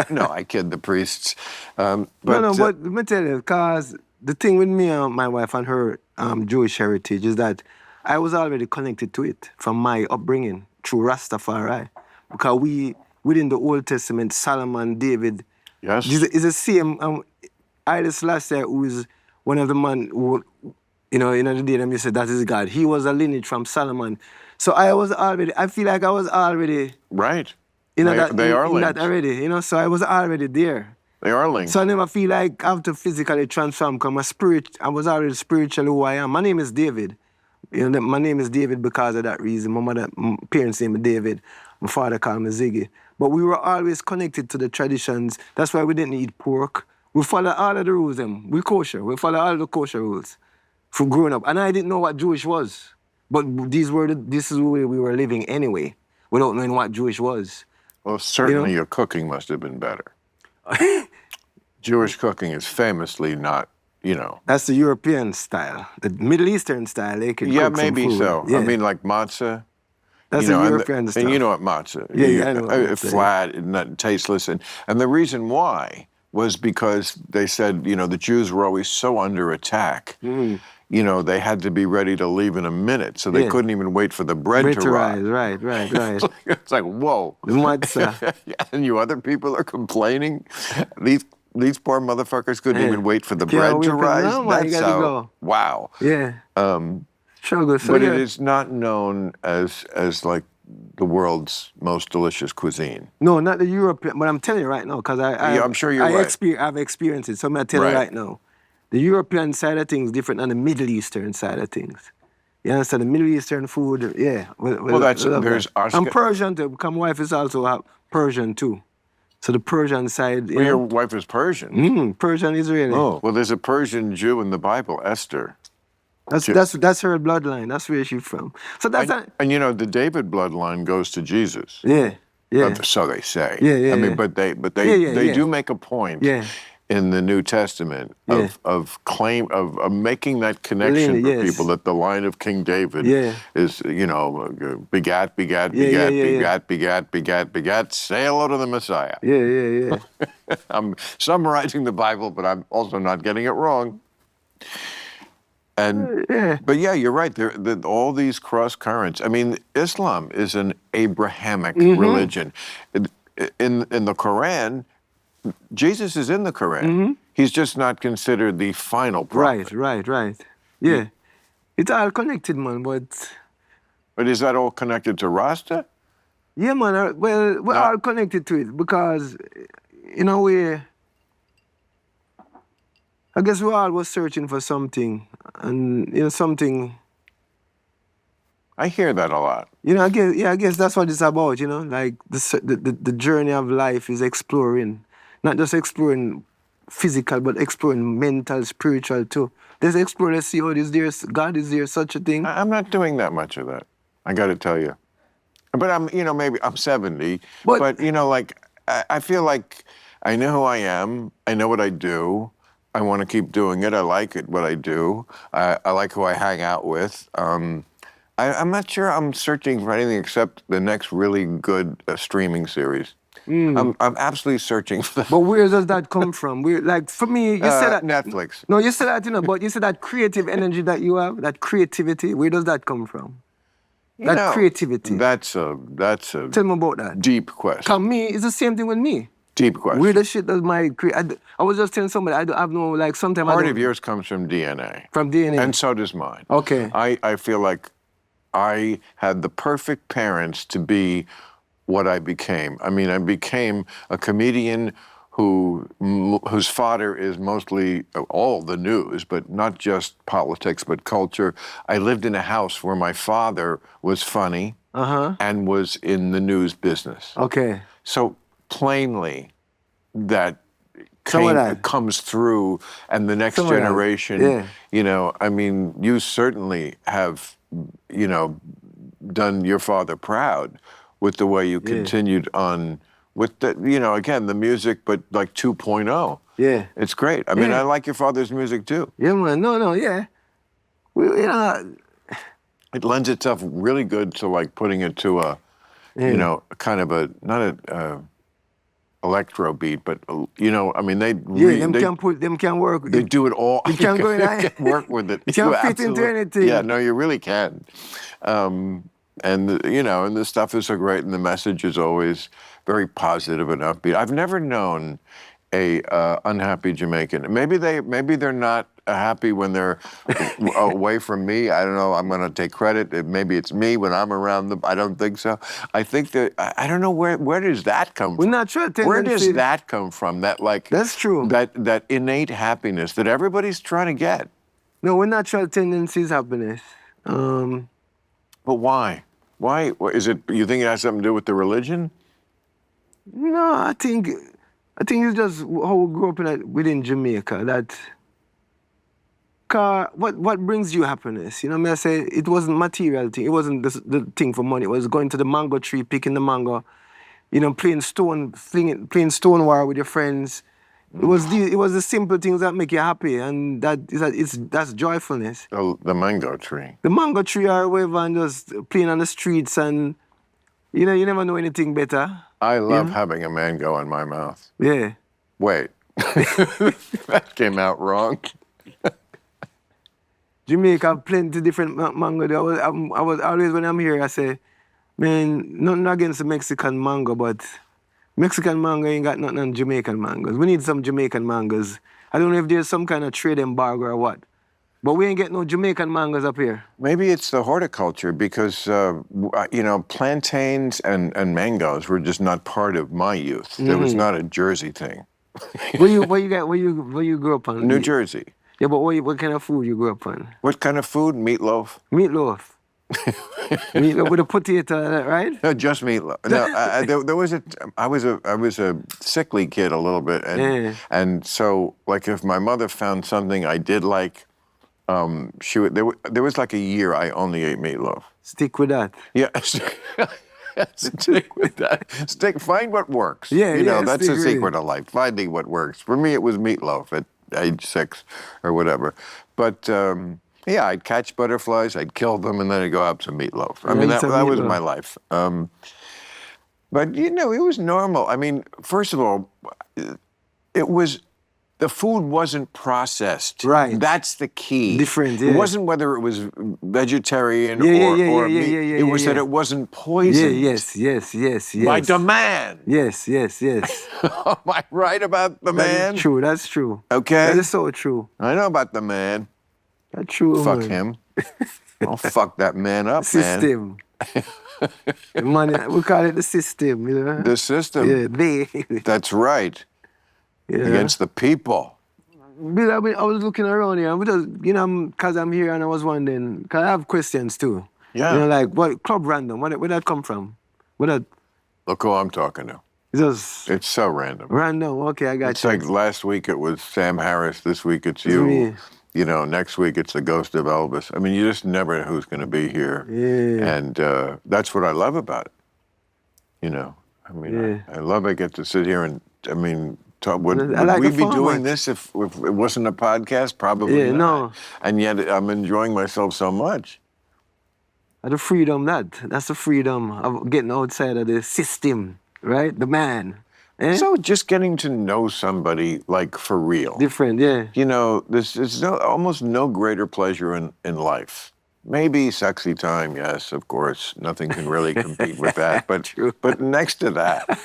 [SPEAKER 1] No, I kid the priests. But
[SPEAKER 2] let me tell you, because the thing with me and my wife and her Jewish heritage is that I was already connected to it from my upbringing through Rastafari. Because within the Old Testament, Solomon, David,
[SPEAKER 1] yes,
[SPEAKER 2] is the same. Haile Selassie, who is one of the men who, in the day them you said that is God. He was a lineage from Solomon. So I feel like I was already
[SPEAKER 1] right.
[SPEAKER 2] They are
[SPEAKER 1] linked.
[SPEAKER 2] That already, so I was already there.
[SPEAKER 1] They are linked.
[SPEAKER 2] So I never feel like I have to physically transform because I was already spiritually who I am. My name is David. My name is David because of that reason. My parents' name is David. My father called me Ziggy. But we were always connected to the traditions. That's why we didn't eat pork. We follow all of the rules, them. We kosher. We follow all the kosher rules from growing up. And I didn't know what Jewish was. But this is the way we were living anyway, without knowing what Jewish was.
[SPEAKER 1] Well, certainly your cooking must have been better. Jewish cooking is famously not,
[SPEAKER 2] That's the European style. The Middle Eastern style, they can cook
[SPEAKER 1] maybe
[SPEAKER 2] some food.
[SPEAKER 1] so.
[SPEAKER 2] Yeah.
[SPEAKER 1] I mean, like matzah.
[SPEAKER 2] That's the European stuff.
[SPEAKER 1] And you know what matzah?
[SPEAKER 2] Yeah, I know what matzah,
[SPEAKER 1] flat and not tasteless. And the reason why was because they said, the Jews were always so under attack. They had to be ready to leave in a minute, so they couldn't even wait for the bread to rise.
[SPEAKER 2] Right.
[SPEAKER 1] It's like, whoa.
[SPEAKER 2] The matzah.
[SPEAKER 1] And you other people are complaining? These poor motherfuckers couldn't even wait for the bread to rise?
[SPEAKER 2] No, man, you gotta go.
[SPEAKER 1] Wow.
[SPEAKER 2] Yeah. Struggle.
[SPEAKER 1] But it is not known as like the world's most delicious cuisine.
[SPEAKER 2] No, not the European. But I'm telling you right now, because
[SPEAKER 1] I'm sure you're right.
[SPEAKER 2] I've experienced it. So I'm gonna tell you right now, the European side of things is different than the Middle Eastern side of things. You understand? The Middle Eastern food, yeah.
[SPEAKER 1] Well, there's.
[SPEAKER 2] And Persian too. Because my wife is also Persian too. So the Persian side.
[SPEAKER 1] Your wife is Persian.
[SPEAKER 2] Persian Israeli.
[SPEAKER 1] Oh, well, there's a Persian Jew in the Bible, Esther.
[SPEAKER 2] That's her bloodline. That's where she's from. So that's
[SPEAKER 1] and the David bloodline goes to Jesus.
[SPEAKER 2] Yeah.
[SPEAKER 1] So they say.
[SPEAKER 2] Yeah.
[SPEAKER 1] I mean, but they do make a point.
[SPEAKER 2] Yeah.
[SPEAKER 1] In the New Testament of making that connection for people that the line of King David is begat, say hello to the Messiah.
[SPEAKER 2] Yeah.
[SPEAKER 1] I'm summarizing the Bible, but I'm also not getting it wrong. But you're right. There all these cross currents. I mean, Islam is an Abrahamic religion. In the Quran, Jesus is in the Quran. He's just not considered the final prophet.
[SPEAKER 2] Right. Yeah. It's all connected, man, but...
[SPEAKER 1] But is that all connected to Rasta?
[SPEAKER 2] Yeah, man. Well, we're all connected to it because, in a way, I guess we all was searching for something, and, something...
[SPEAKER 1] I hear that a lot.
[SPEAKER 2] I guess that's what it's about, like the journey of life is exploring. Not just exploring physical, but exploring mental, spiritual too. Let's explore, let's see, God is there, such a thing.
[SPEAKER 1] I'm not doing that much of that, I got to tell you. But I'm, maybe I'm 70, but I feel like I know who I am, I know what I do, I want to keep doing it, I like it, what I do, I like who I hang out with. I'm not sure I'm searching for anything except the next really good streaming series. I'm absolutely searching for that.
[SPEAKER 2] But where does that come from? For me, you said that...
[SPEAKER 1] Netflix.
[SPEAKER 2] No, you said that, but you said that creative energy that you have, that creativity, where does that come from? Creativity.
[SPEAKER 1] That's a...
[SPEAKER 2] Tell me about that.
[SPEAKER 1] Deep question.
[SPEAKER 2] Because me, it's the same thing with me.
[SPEAKER 1] Deep question.
[SPEAKER 2] Where the shit does my... I was just telling somebody, I have no, sometimes
[SPEAKER 1] Part of yours comes from DNA.
[SPEAKER 2] From DNA?
[SPEAKER 1] And so does mine.
[SPEAKER 2] Okay.
[SPEAKER 1] I feel like I had the perfect parents to be what I became. I mean, I became a comedian whose fodder is mostly all the news, but not just politics, but culture. I lived in a house where my father was funny and was in the news business.
[SPEAKER 2] Okay.
[SPEAKER 1] So plainly, that comes through, and the next generation, I mean, you certainly have, done your father proud with the way you continued on with the, again, the music, but like 2.0.
[SPEAKER 2] Yeah.
[SPEAKER 1] It's great. I mean, I like your father's music too.
[SPEAKER 2] Yeah, man. No, yeah.
[SPEAKER 1] It lends itself really good to like putting it to a, kind of a, not a electro beat, but, I mean,
[SPEAKER 2] them can work.
[SPEAKER 1] They do it all.
[SPEAKER 2] You can go in
[SPEAKER 1] work with it.
[SPEAKER 2] You can fit into anything.
[SPEAKER 1] Yeah, no, you really can. And the stuff is so great, and the message is always very positive and upbeat. I've never known a unhappy Jamaican. Maybe they're not happy when they're away from me. I don't know. I'm going to take credit. Maybe it's me when I'm around them. I don't think so. I think that I don't know where does that come from.
[SPEAKER 2] We're not sure.
[SPEAKER 1] Where does that come from?
[SPEAKER 2] That's true.
[SPEAKER 1] That innate happiness that everybody's trying to get.
[SPEAKER 2] No, we're natural tendencies happiness.
[SPEAKER 1] But why? Why is it? You think it has something to do with the religion?
[SPEAKER 2] No, I think I think it's just how we grew up within Jamaica. That what brings you happiness? You know, I say it wasn't material thing. It wasn't the thing for money. It was going to the mango tree, picking the mango. You know, playing playing stone war with your friends. It was the simple things that make you happy, and that's joyfulness.
[SPEAKER 1] Oh, the mango tree.
[SPEAKER 2] The mango tree or whatever, and just playing on the streets, and you know, you never know anything better.
[SPEAKER 1] I love having a mango in my mouth.
[SPEAKER 2] Yeah.
[SPEAKER 1] Wait, that came out wrong.
[SPEAKER 2] Jamaica have plenty different mango. I was always, when I'm here, I say, man, nothing against the Mexican mango, but Mexican mango ain't got nothing on Jamaican mangoes. We need some Jamaican mangoes. I don't know if there's some kind of trade embargo or what, but we ain't get no Jamaican mangoes up here.
[SPEAKER 1] Maybe it's the horticulture because, you know, plantains and mangoes were just not part of my youth. There was not a Jersey thing.
[SPEAKER 2] Where you grew up on?
[SPEAKER 1] New Jersey.
[SPEAKER 2] Yeah, but what kind of food you grew up on?
[SPEAKER 1] What kind of food? Meatloaf.
[SPEAKER 2] Meatloaf. Meatloaf with a potato, right?
[SPEAKER 1] No, just meatloaf. No, there was I was a sickly kid a little bit, and so like if my mother found something I did like, there was like a year I only ate meatloaf.
[SPEAKER 2] Stick with that.
[SPEAKER 1] Yeah. Stick with that. Find what works.
[SPEAKER 2] Yeah,
[SPEAKER 1] you know, that's the
[SPEAKER 2] really.
[SPEAKER 1] secret of life. Finding what works. For me, it was meatloaf at age 6 or whatever. But yeah, I'd catch butterflies, I'd kill them, and then I'd go out to meatloaf. I mean, that was my life. But you know, it was normal. I mean, first of all, the food wasn't processed.
[SPEAKER 2] Right.
[SPEAKER 1] That's the key.
[SPEAKER 2] Different, yeah.
[SPEAKER 1] It wasn't whether it was vegetarian or meat. It was that it wasn't poisoned.
[SPEAKER 2] Yes.
[SPEAKER 1] By the man.
[SPEAKER 2] Yes.
[SPEAKER 1] Am I right about the man?
[SPEAKER 2] That's true.
[SPEAKER 1] Okay.
[SPEAKER 2] That is so true.
[SPEAKER 1] I know about the man.
[SPEAKER 2] That's true.
[SPEAKER 1] Fuck
[SPEAKER 2] man.
[SPEAKER 1] him. I'll fuck that man up,
[SPEAKER 2] System. Man, we call it the system, you know?
[SPEAKER 1] The system.
[SPEAKER 2] Yeah,
[SPEAKER 1] That's right.
[SPEAKER 2] Yeah.
[SPEAKER 1] Against the people.
[SPEAKER 2] Bill, I was looking around here, and just, you know, because I'm here and I was wondering, because I have questions too.
[SPEAKER 1] Yeah.
[SPEAKER 2] You know, like, what Club Random, where that come from?
[SPEAKER 1] Look who I'm talking to.
[SPEAKER 2] It's
[SPEAKER 1] so random.
[SPEAKER 2] Random, okay, I got
[SPEAKER 1] it's
[SPEAKER 2] you.
[SPEAKER 1] It's like last week it was Sam Harris, this week it's you.
[SPEAKER 2] Me.
[SPEAKER 1] You know, next week it's the ghost of Elvis. I mean, you just never know who's going to be here.
[SPEAKER 2] Yeah.
[SPEAKER 1] And that's what I love about it. You know, I mean, I love I get to sit here and, I mean, would we be doing this if it wasn't a podcast? Probably not.
[SPEAKER 2] No.
[SPEAKER 1] And yet I'm enjoying myself so much.
[SPEAKER 2] The freedom, that's the freedom of getting outside of the system, right? The man. Eh?
[SPEAKER 1] So just getting to know somebody, like, for real.
[SPEAKER 2] Different, yeah.
[SPEAKER 1] You know, there's almost no greater pleasure in life. Maybe sexy time, yes, of course. Nothing can really compete with that. But next to that,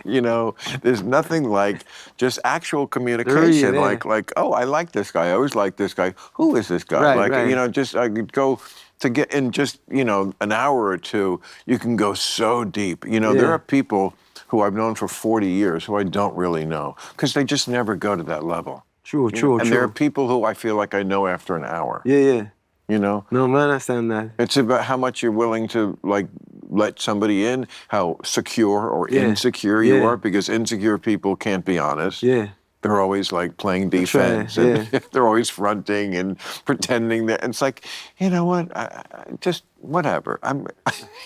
[SPEAKER 1] you know, there's nothing like just actual communication. Like, oh, I like this guy. I always like this guy. Who is this guy?
[SPEAKER 2] Right.
[SPEAKER 1] You know, just I could go to get in just, you know, an hour or two, you can go so deep. You know, there are people who I've known for 40 years who I don't really know because they just never go to that level.
[SPEAKER 2] True.
[SPEAKER 1] And there are people who I feel like I know after an hour.
[SPEAKER 2] Yeah.
[SPEAKER 1] You know?
[SPEAKER 2] No, I understand that.
[SPEAKER 1] It's about how much you're willing to, like, let somebody in, how secure or insecure you are, because insecure people can't be honest.
[SPEAKER 2] Yeah.
[SPEAKER 1] They're always, like, playing defense. And they're always fronting and pretending that. And it's like, you know what? I just, whatever.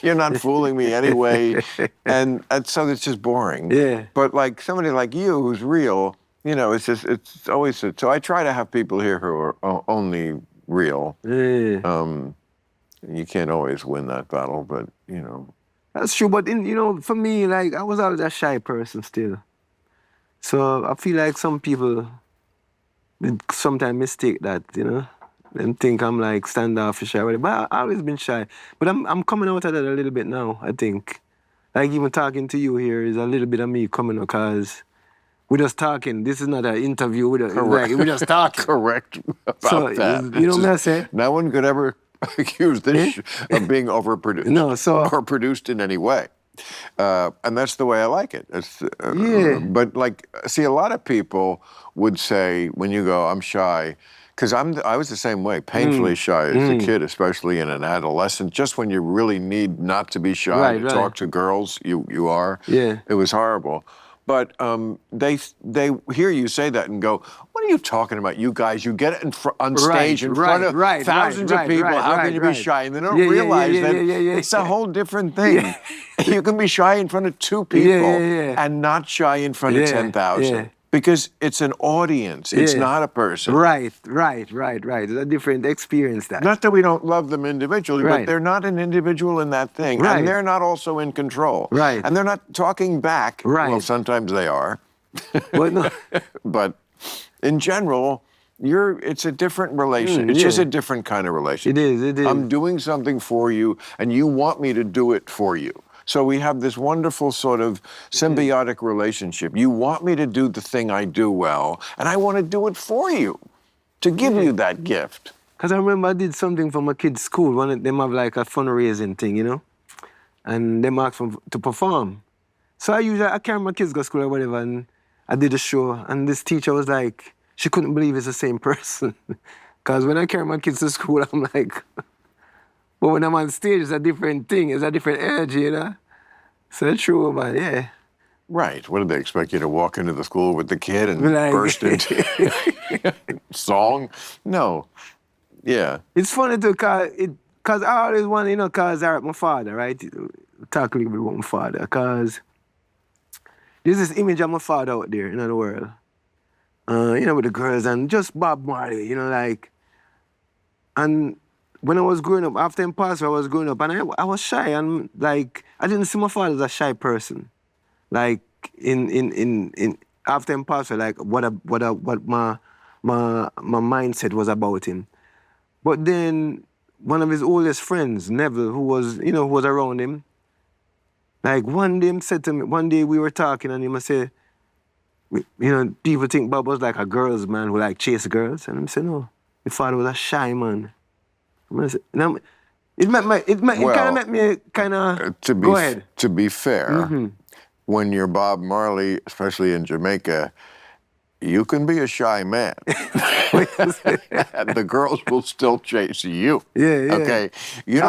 [SPEAKER 1] You're not fooling me anyway. and so it's just boring.
[SPEAKER 2] Yeah.
[SPEAKER 1] But, like, somebody like you who's real, you know, it's always, so I try to have people here who are only real.
[SPEAKER 2] Yeah.
[SPEAKER 1] You can't always win that battle, but, you know.
[SPEAKER 2] That's true, but, you know, for me, like, I was always a shy person still. So I feel like some people sometimes mistake that, you know, and think I'm, like, standoffish or whatever. But I've always been shy. But I'm coming out of that a little bit now, I think. Like, even talking to you here is a little bit of me coming out, because we're just talking. This is not an interview. We're just talking.
[SPEAKER 1] Correct about that.
[SPEAKER 2] You know what I'm saying?
[SPEAKER 1] No one could ever accuse this of being overproduced.
[SPEAKER 2] No, or
[SPEAKER 1] produced in any way. And that's the way I like it. But, like, see, a lot of people would say, when you go, I'm shy, because I was the same way, painfully shy as a kid, especially in an adolescent. Just when you really need not to be shy to talk to girls, you are.
[SPEAKER 2] Yeah.
[SPEAKER 1] It was horrible. But they hear you say that and go, "What are you talking about, you guys? You get it on stage in front of thousands of people. How can you be shy?" And they don't realize that it's a whole different thing. You can be shy in front of 2 people and not shy in front of 10,000 because it's an audience. It's not a person.
[SPEAKER 2] Right. It's a different experience. That.
[SPEAKER 1] Not that we don't love them individually, but they're not an individual in that thing. And they're not also in control.
[SPEAKER 2] Right.
[SPEAKER 1] And they're not talking back.
[SPEAKER 2] Right.
[SPEAKER 1] Well, sometimes they are.
[SPEAKER 2] But, no.
[SPEAKER 1] But in general, it's a different relation. It's just a different kind of relation.
[SPEAKER 2] It is.
[SPEAKER 1] I'm doing something for you, and you want me to do it for you. So we have this wonderful sort of symbiotic relationship. You want me to do the thing I do well, and I want to do it for you, to give you that gift.
[SPEAKER 2] Because I remember I did something for my kids' school. One of them have like a fundraising thing, you know? And they asked me to perform. So I carry my kids to school or whatever, and I did a show, and this teacher was like, she couldn't believe it's the same person. Because when I carry my kids to school, I'm like, but when I'm on stage, it's a different thing. It's a different energy, you know? So it's true, man, yeah.
[SPEAKER 1] Right. What did they expect you to walk into the school with the kid and burst into song? No. Yeah.
[SPEAKER 2] It's funny too, because I always want to, because my father, right? Talk a little bit about my father, because there's this image of my father out there in the world. With the girls and just Bob Marley, and when I was growing up, after him passed, I was growing up, and I was shy, and I didn't see my father as a shy person. Like in after him passed, what my mindset was about him. But then one of his oldest friends, Neville, who was around him, one day he said to me, one day we were talking, and he said, people think Bob was like a girl's man who chase girls, and I said, no, my father was a shy man. It kind of made me kind of go ahead.
[SPEAKER 1] To be fair, when you're Bob Marley, especially in Jamaica, you can be a shy man. The girls will still chase you.
[SPEAKER 2] Yeah.
[SPEAKER 1] Okay. You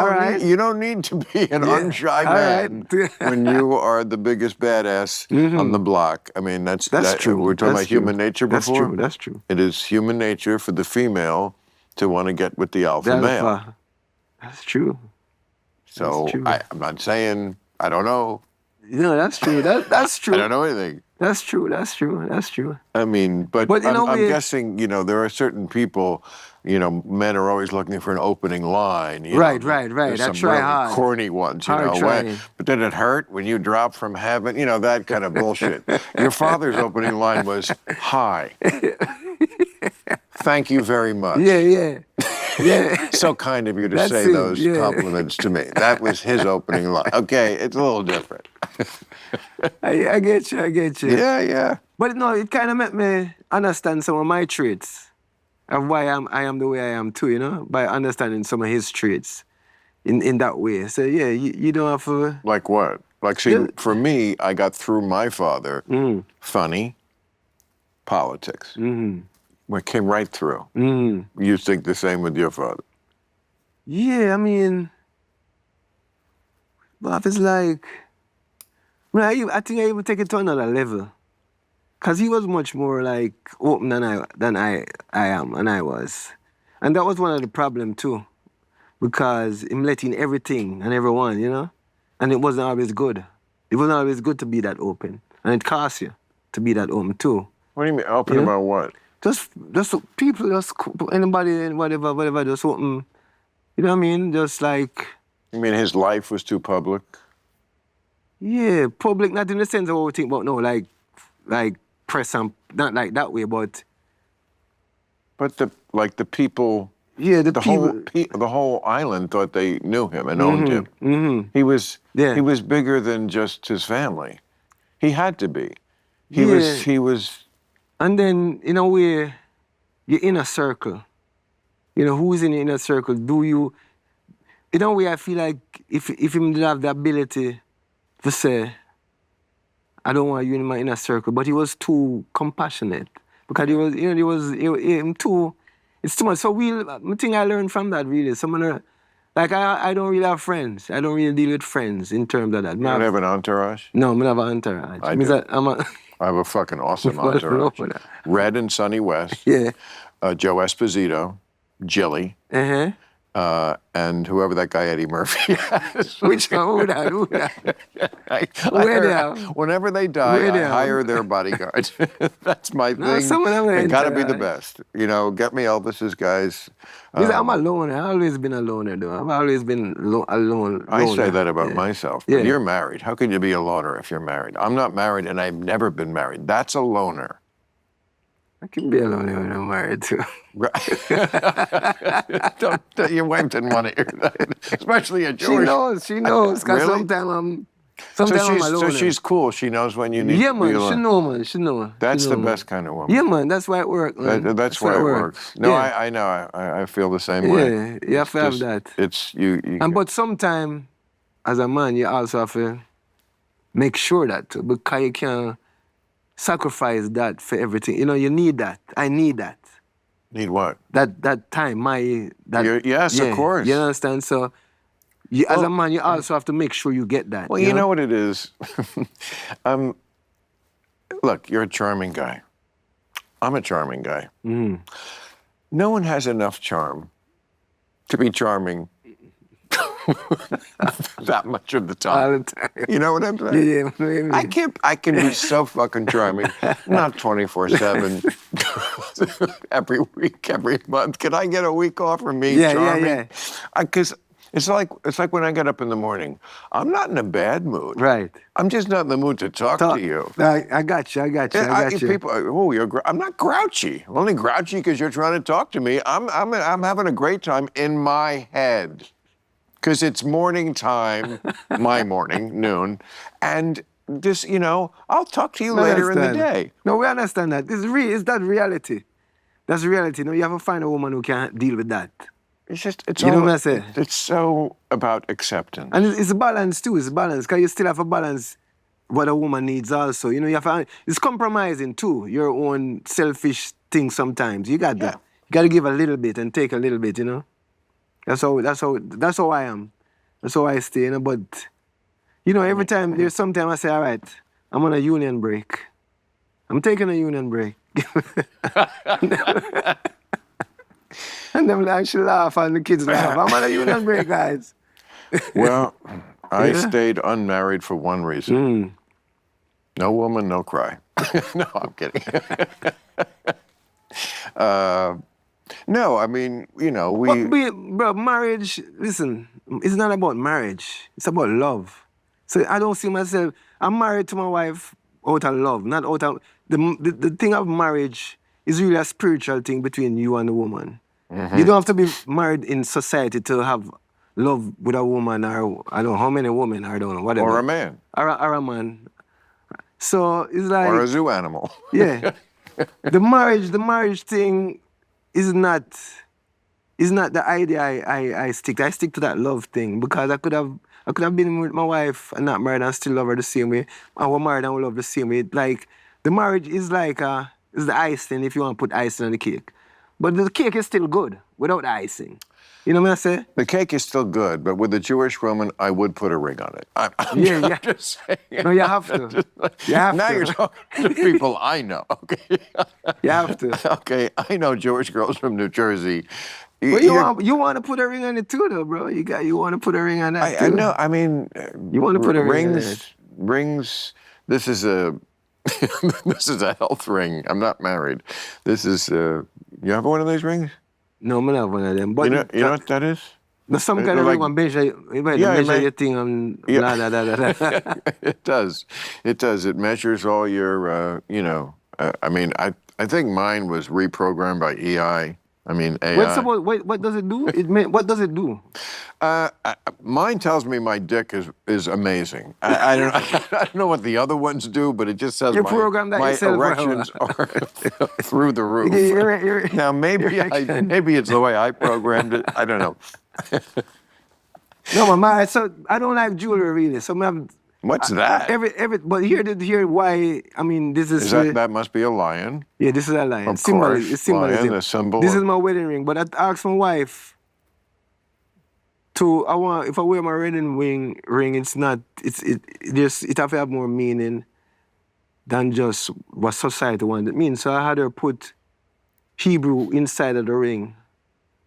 [SPEAKER 1] don't need to be an unshy man when you are the biggest badass on the block. I mean, that's
[SPEAKER 2] true.
[SPEAKER 1] We were talking about human nature before.
[SPEAKER 2] That's true.
[SPEAKER 1] It is human nature for the female to want to get with the alpha male.
[SPEAKER 2] That's true.
[SPEAKER 1] So I'm not saying I don't know.
[SPEAKER 2] No, that's true. That's true.
[SPEAKER 1] I don't know anything.
[SPEAKER 2] That's true.
[SPEAKER 1] I mean, but I'm guessing, there are certain people, men are always looking for an opening line.
[SPEAKER 2] Right.
[SPEAKER 1] There's
[SPEAKER 2] I
[SPEAKER 1] some
[SPEAKER 2] try
[SPEAKER 1] really
[SPEAKER 2] hard.
[SPEAKER 1] corny ones, but did it hurt when you dropped from heaven? That kind of bullshit. Your father's opening line was, "Hi. Thank you very much."
[SPEAKER 2] Yeah.
[SPEAKER 1] So kind of you to say those compliments to me. That was his opening line. Okay, it's a little different.
[SPEAKER 2] I get you.
[SPEAKER 1] Yeah.
[SPEAKER 2] But no, it kind of made me understand some of my traits of why I am the way I am too, by understanding some of his traits in that way. So yeah, you don't have to...
[SPEAKER 1] Like what? For me, I got through my father, funny, politics. It came right through. You think the same with your father?
[SPEAKER 2] Yeah, I mean, Bob is like... I think I even take it to another level. Because he was much more open than I am, and I was. And that was one of the problems too. Because him letting everything and everyone, and it wasn't always good. It wasn't always good to be that open. And it costs you to be that open too.
[SPEAKER 1] What do you mean, open about what?
[SPEAKER 2] Just people, anybody, whatever, just open. You know what I mean? Just like...
[SPEAKER 1] You mean his life was too public?
[SPEAKER 2] Yeah, public, not in the sense of what we think about no, like press and not like that way, but
[SPEAKER 1] the people.
[SPEAKER 2] Yeah,
[SPEAKER 1] the whole island thought they knew him and owned him. He was bigger than just his family. He had to be. He was.
[SPEAKER 2] And then in a way, your inner circle. Who's in the inner circle? In a way, I feel like if him did have the ability to say, I don't want you in my inner circle, but he was too compassionate. Because him too, it's too much. So I think I learned from that really. Like, I don't really have friends. I don't really deal with friends in terms of that.
[SPEAKER 1] You don't have an entourage?
[SPEAKER 2] No, I have an entourage.
[SPEAKER 1] I do.
[SPEAKER 2] I'm a...
[SPEAKER 1] I have a fucking awesome entourage. Red and Sonny West.
[SPEAKER 2] Yeah.
[SPEAKER 1] Joe Esposito, Jilly, and whoever that guy Eddie Murphy is.
[SPEAKER 2] Which one? Who that?
[SPEAKER 1] Whenever they die, I hire their bodyguards. That's my thing.
[SPEAKER 2] Some of them
[SPEAKER 1] they gotta be the best. You know, get me Elvis's guys.
[SPEAKER 2] I'm a loner. I've always been a loner, though. I've always been alone.
[SPEAKER 1] I say that about myself. But you're married. How can you be a loner if you're married? I'm not married, and I've never been married. That's a loner.
[SPEAKER 2] I can be a loner when I'm married, too.
[SPEAKER 1] Your wife didn't want to hear that, especially a Jewish.
[SPEAKER 2] She knows. Because
[SPEAKER 1] really?
[SPEAKER 2] sometimes I'm a loner.
[SPEAKER 1] So she's cool. She knows when you need to be alone.
[SPEAKER 2] She know.
[SPEAKER 1] That's the best kind of woman.
[SPEAKER 2] Yeah, man. That's why it works, man.
[SPEAKER 1] That's why it works. No, I know. I feel the same way.
[SPEAKER 2] Yeah, you have to have that.
[SPEAKER 1] It's you.
[SPEAKER 2] But sometimes, as a man, you also have to make sure that, too, because you can't sacrifice that for everything. You know, you need that. I need that.
[SPEAKER 1] Need what?
[SPEAKER 2] That time,
[SPEAKER 1] yes, of course.
[SPEAKER 2] You understand? So, as a man, you also have to make sure you get that.
[SPEAKER 1] Well, you know what it is? Look, you're a charming guy. I'm a charming guy.
[SPEAKER 2] Mm.
[SPEAKER 1] No one has enough charm to be charming that much of the time.
[SPEAKER 2] All the time.
[SPEAKER 1] You know what I'm saying?
[SPEAKER 2] Yeah.
[SPEAKER 1] I can be so fucking charming, not 24/7, every week, every month. Can I get a week off from me charming?
[SPEAKER 2] Yeah.
[SPEAKER 1] Because it's like when I get up in the morning, I'm not in a bad mood.
[SPEAKER 2] Right.
[SPEAKER 1] I'm just not in the mood to talk to you.
[SPEAKER 2] I got you.
[SPEAKER 1] People, I'm not grouchy. I'm only grouchy because you're trying to talk to me. I'm having a great time in my head. Because it's morning time, my morning, noon, and this, I'll talk to you later in the day.
[SPEAKER 2] No, we understand that. It's that reality. That's reality. No, you have to find a woman who can deal with that.
[SPEAKER 1] It's
[SPEAKER 2] know what I say?
[SPEAKER 1] It's so about acceptance.
[SPEAKER 2] And it's a balance too. It's a balance because you still have to balance what a woman needs also. You have to, it's compromising too. Your own selfish thing sometimes. You got that. You got to give a little bit and take a little bit. That's how I am. That's how I stay. But every time there's sometimes I say, all right, I'm on a union break. I'm taking a union break. And then I should laugh and the kids laugh. I'm on a union break, guys.
[SPEAKER 1] Well, I stayed unmarried for one reason.
[SPEAKER 2] Mm.
[SPEAKER 1] No woman, no cry. No, I'm kidding. No, I mean,
[SPEAKER 2] Bro, marriage, listen, it's not about marriage. It's about love. So I don't see myself, I'm married to my wife out of love, not out of, the thing of marriage is really a spiritual thing between you and the woman. Mm-hmm. You don't have to be married in society to have love with a woman or, I don't know how many women, I don't know, whatever.
[SPEAKER 1] Or a man.
[SPEAKER 2] Or a man. So it's like...
[SPEAKER 1] Or a zoo animal.
[SPEAKER 2] Yeah. The marriage thing is not the idea I stick to. I stick to that love thing because I could have been with my wife and not married and still love her the same way. And we're married and we love the same way. Like, the marriage is like, is the icing if you want to put icing on the cake. But the cake is still good without the icing. You know what I say?
[SPEAKER 1] The cake is still good, but with a Jewish woman, I would put a ring on it. I'm just saying.
[SPEAKER 2] No, you have to.
[SPEAKER 1] Now you're talking to people I know, okay?
[SPEAKER 2] You have to.
[SPEAKER 1] Okay, I know Jewish girls from New Jersey.
[SPEAKER 2] But you want to put a ring on it too, though, bro. You want to put a ring on that too.
[SPEAKER 1] I know. I mean,
[SPEAKER 2] you want to put a ring on it.
[SPEAKER 1] Rings. This is a health ring. I'm not married. This is. You have one of these rings?
[SPEAKER 2] No, I'm not one of them. But
[SPEAKER 1] you know what that is?
[SPEAKER 2] There's some kind of ring on measure your thing and blah, blah, blah, blah.
[SPEAKER 1] It does. It does. It measures all your, I mean, I think mine was reprogrammed by EI. I mean, AI.
[SPEAKER 2] What does it do? What does it do?
[SPEAKER 1] Mine tells me my dick is amazing. I don't know what the other ones do, but it just says my erections are through the roof. Now maybe it's the way I programmed it. I don't know.
[SPEAKER 2] No, so I don't like jewelry really. So
[SPEAKER 1] what's that?
[SPEAKER 2] But here why? I mean, this is
[SPEAKER 1] that must be a lion.
[SPEAKER 2] Yeah, this is a lion.
[SPEAKER 1] Of course, lion, a symbol.
[SPEAKER 2] This is my wedding ring, but I asked my wife. if I wear my wedding ring, it have to have more meaning than just what society wanted it means. So I had her put Hebrew inside of the ring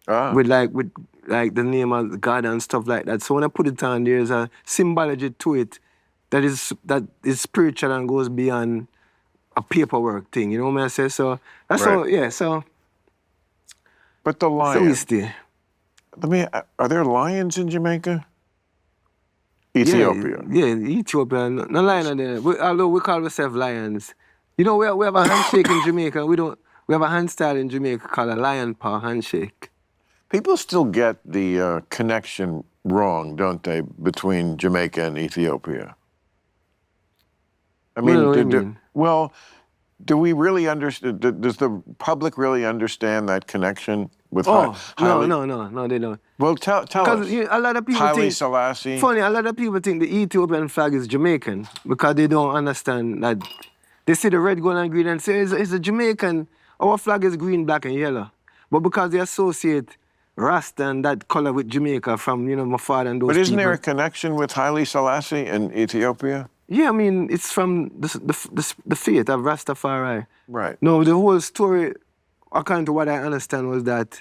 [SPEAKER 2] with the name of God and stuff like that. So when I put it on, there's a symbology to it that is spiritual and goes beyond a paperwork thing. You know what I say? So that's all. Yeah. So.
[SPEAKER 1] But the lion.
[SPEAKER 2] So
[SPEAKER 1] are there lions in Jamaica? Ethiopia.
[SPEAKER 2] Yeah, Ethiopia. No lion there. Although we call ourselves lions. You know, we have a handshake in Jamaica. We have a hand style in Jamaica called a lion paw handshake.
[SPEAKER 1] People still get the connection wrong, don't they, between Jamaica and Ethiopia? I mean, do we really understand? Does the public really understand that connection with?
[SPEAKER 2] No, they don't.
[SPEAKER 1] Well, tell us.
[SPEAKER 2] Because a lot of people
[SPEAKER 1] Haile Selassie.
[SPEAKER 2] Funny, a lot of people think the Ethiopian flag is Jamaican because they don't understand that. They see the red, gold, and green and say it's a Jamaican. Our flag is green, black, and yellow. But because they associate Rasta and that color with Jamaica from my father and those.
[SPEAKER 1] But isn't there a connection with Haile Selassie in Ethiopia?
[SPEAKER 2] Yeah, I mean, it's from the faith of Rastafari.
[SPEAKER 1] Right.
[SPEAKER 2] No, the whole story, according to what I understand, was that,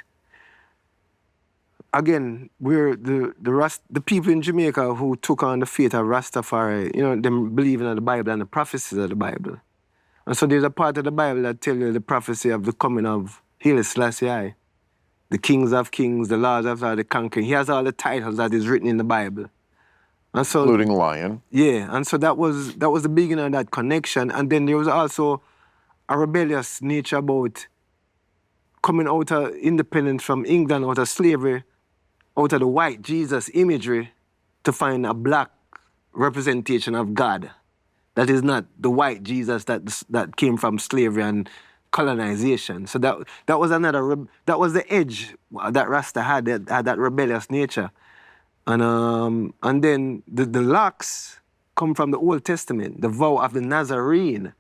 [SPEAKER 2] again, we're the people in Jamaica who took on the faith of Rastafari, them believing in the Bible and the prophecies of the Bible. And so there's a part of the Bible that tells you the prophecy of the coming of Haile Selassie, the kings of kings, the lords of the conquering. He has all the titles that is written in the Bible. And so,
[SPEAKER 1] including lion.
[SPEAKER 2] Yeah, and so that was the beginning of that connection. And then there was also a rebellious nature about coming out of independence from England, out of slavery, out of the white Jesus imagery, to find a black representation of God. That is not the white Jesus that came from slavery and colonization. So that was that was the edge that Rasta had that rebellious nature. And then the locks come from the Old Testament, the vow of the Nazarene,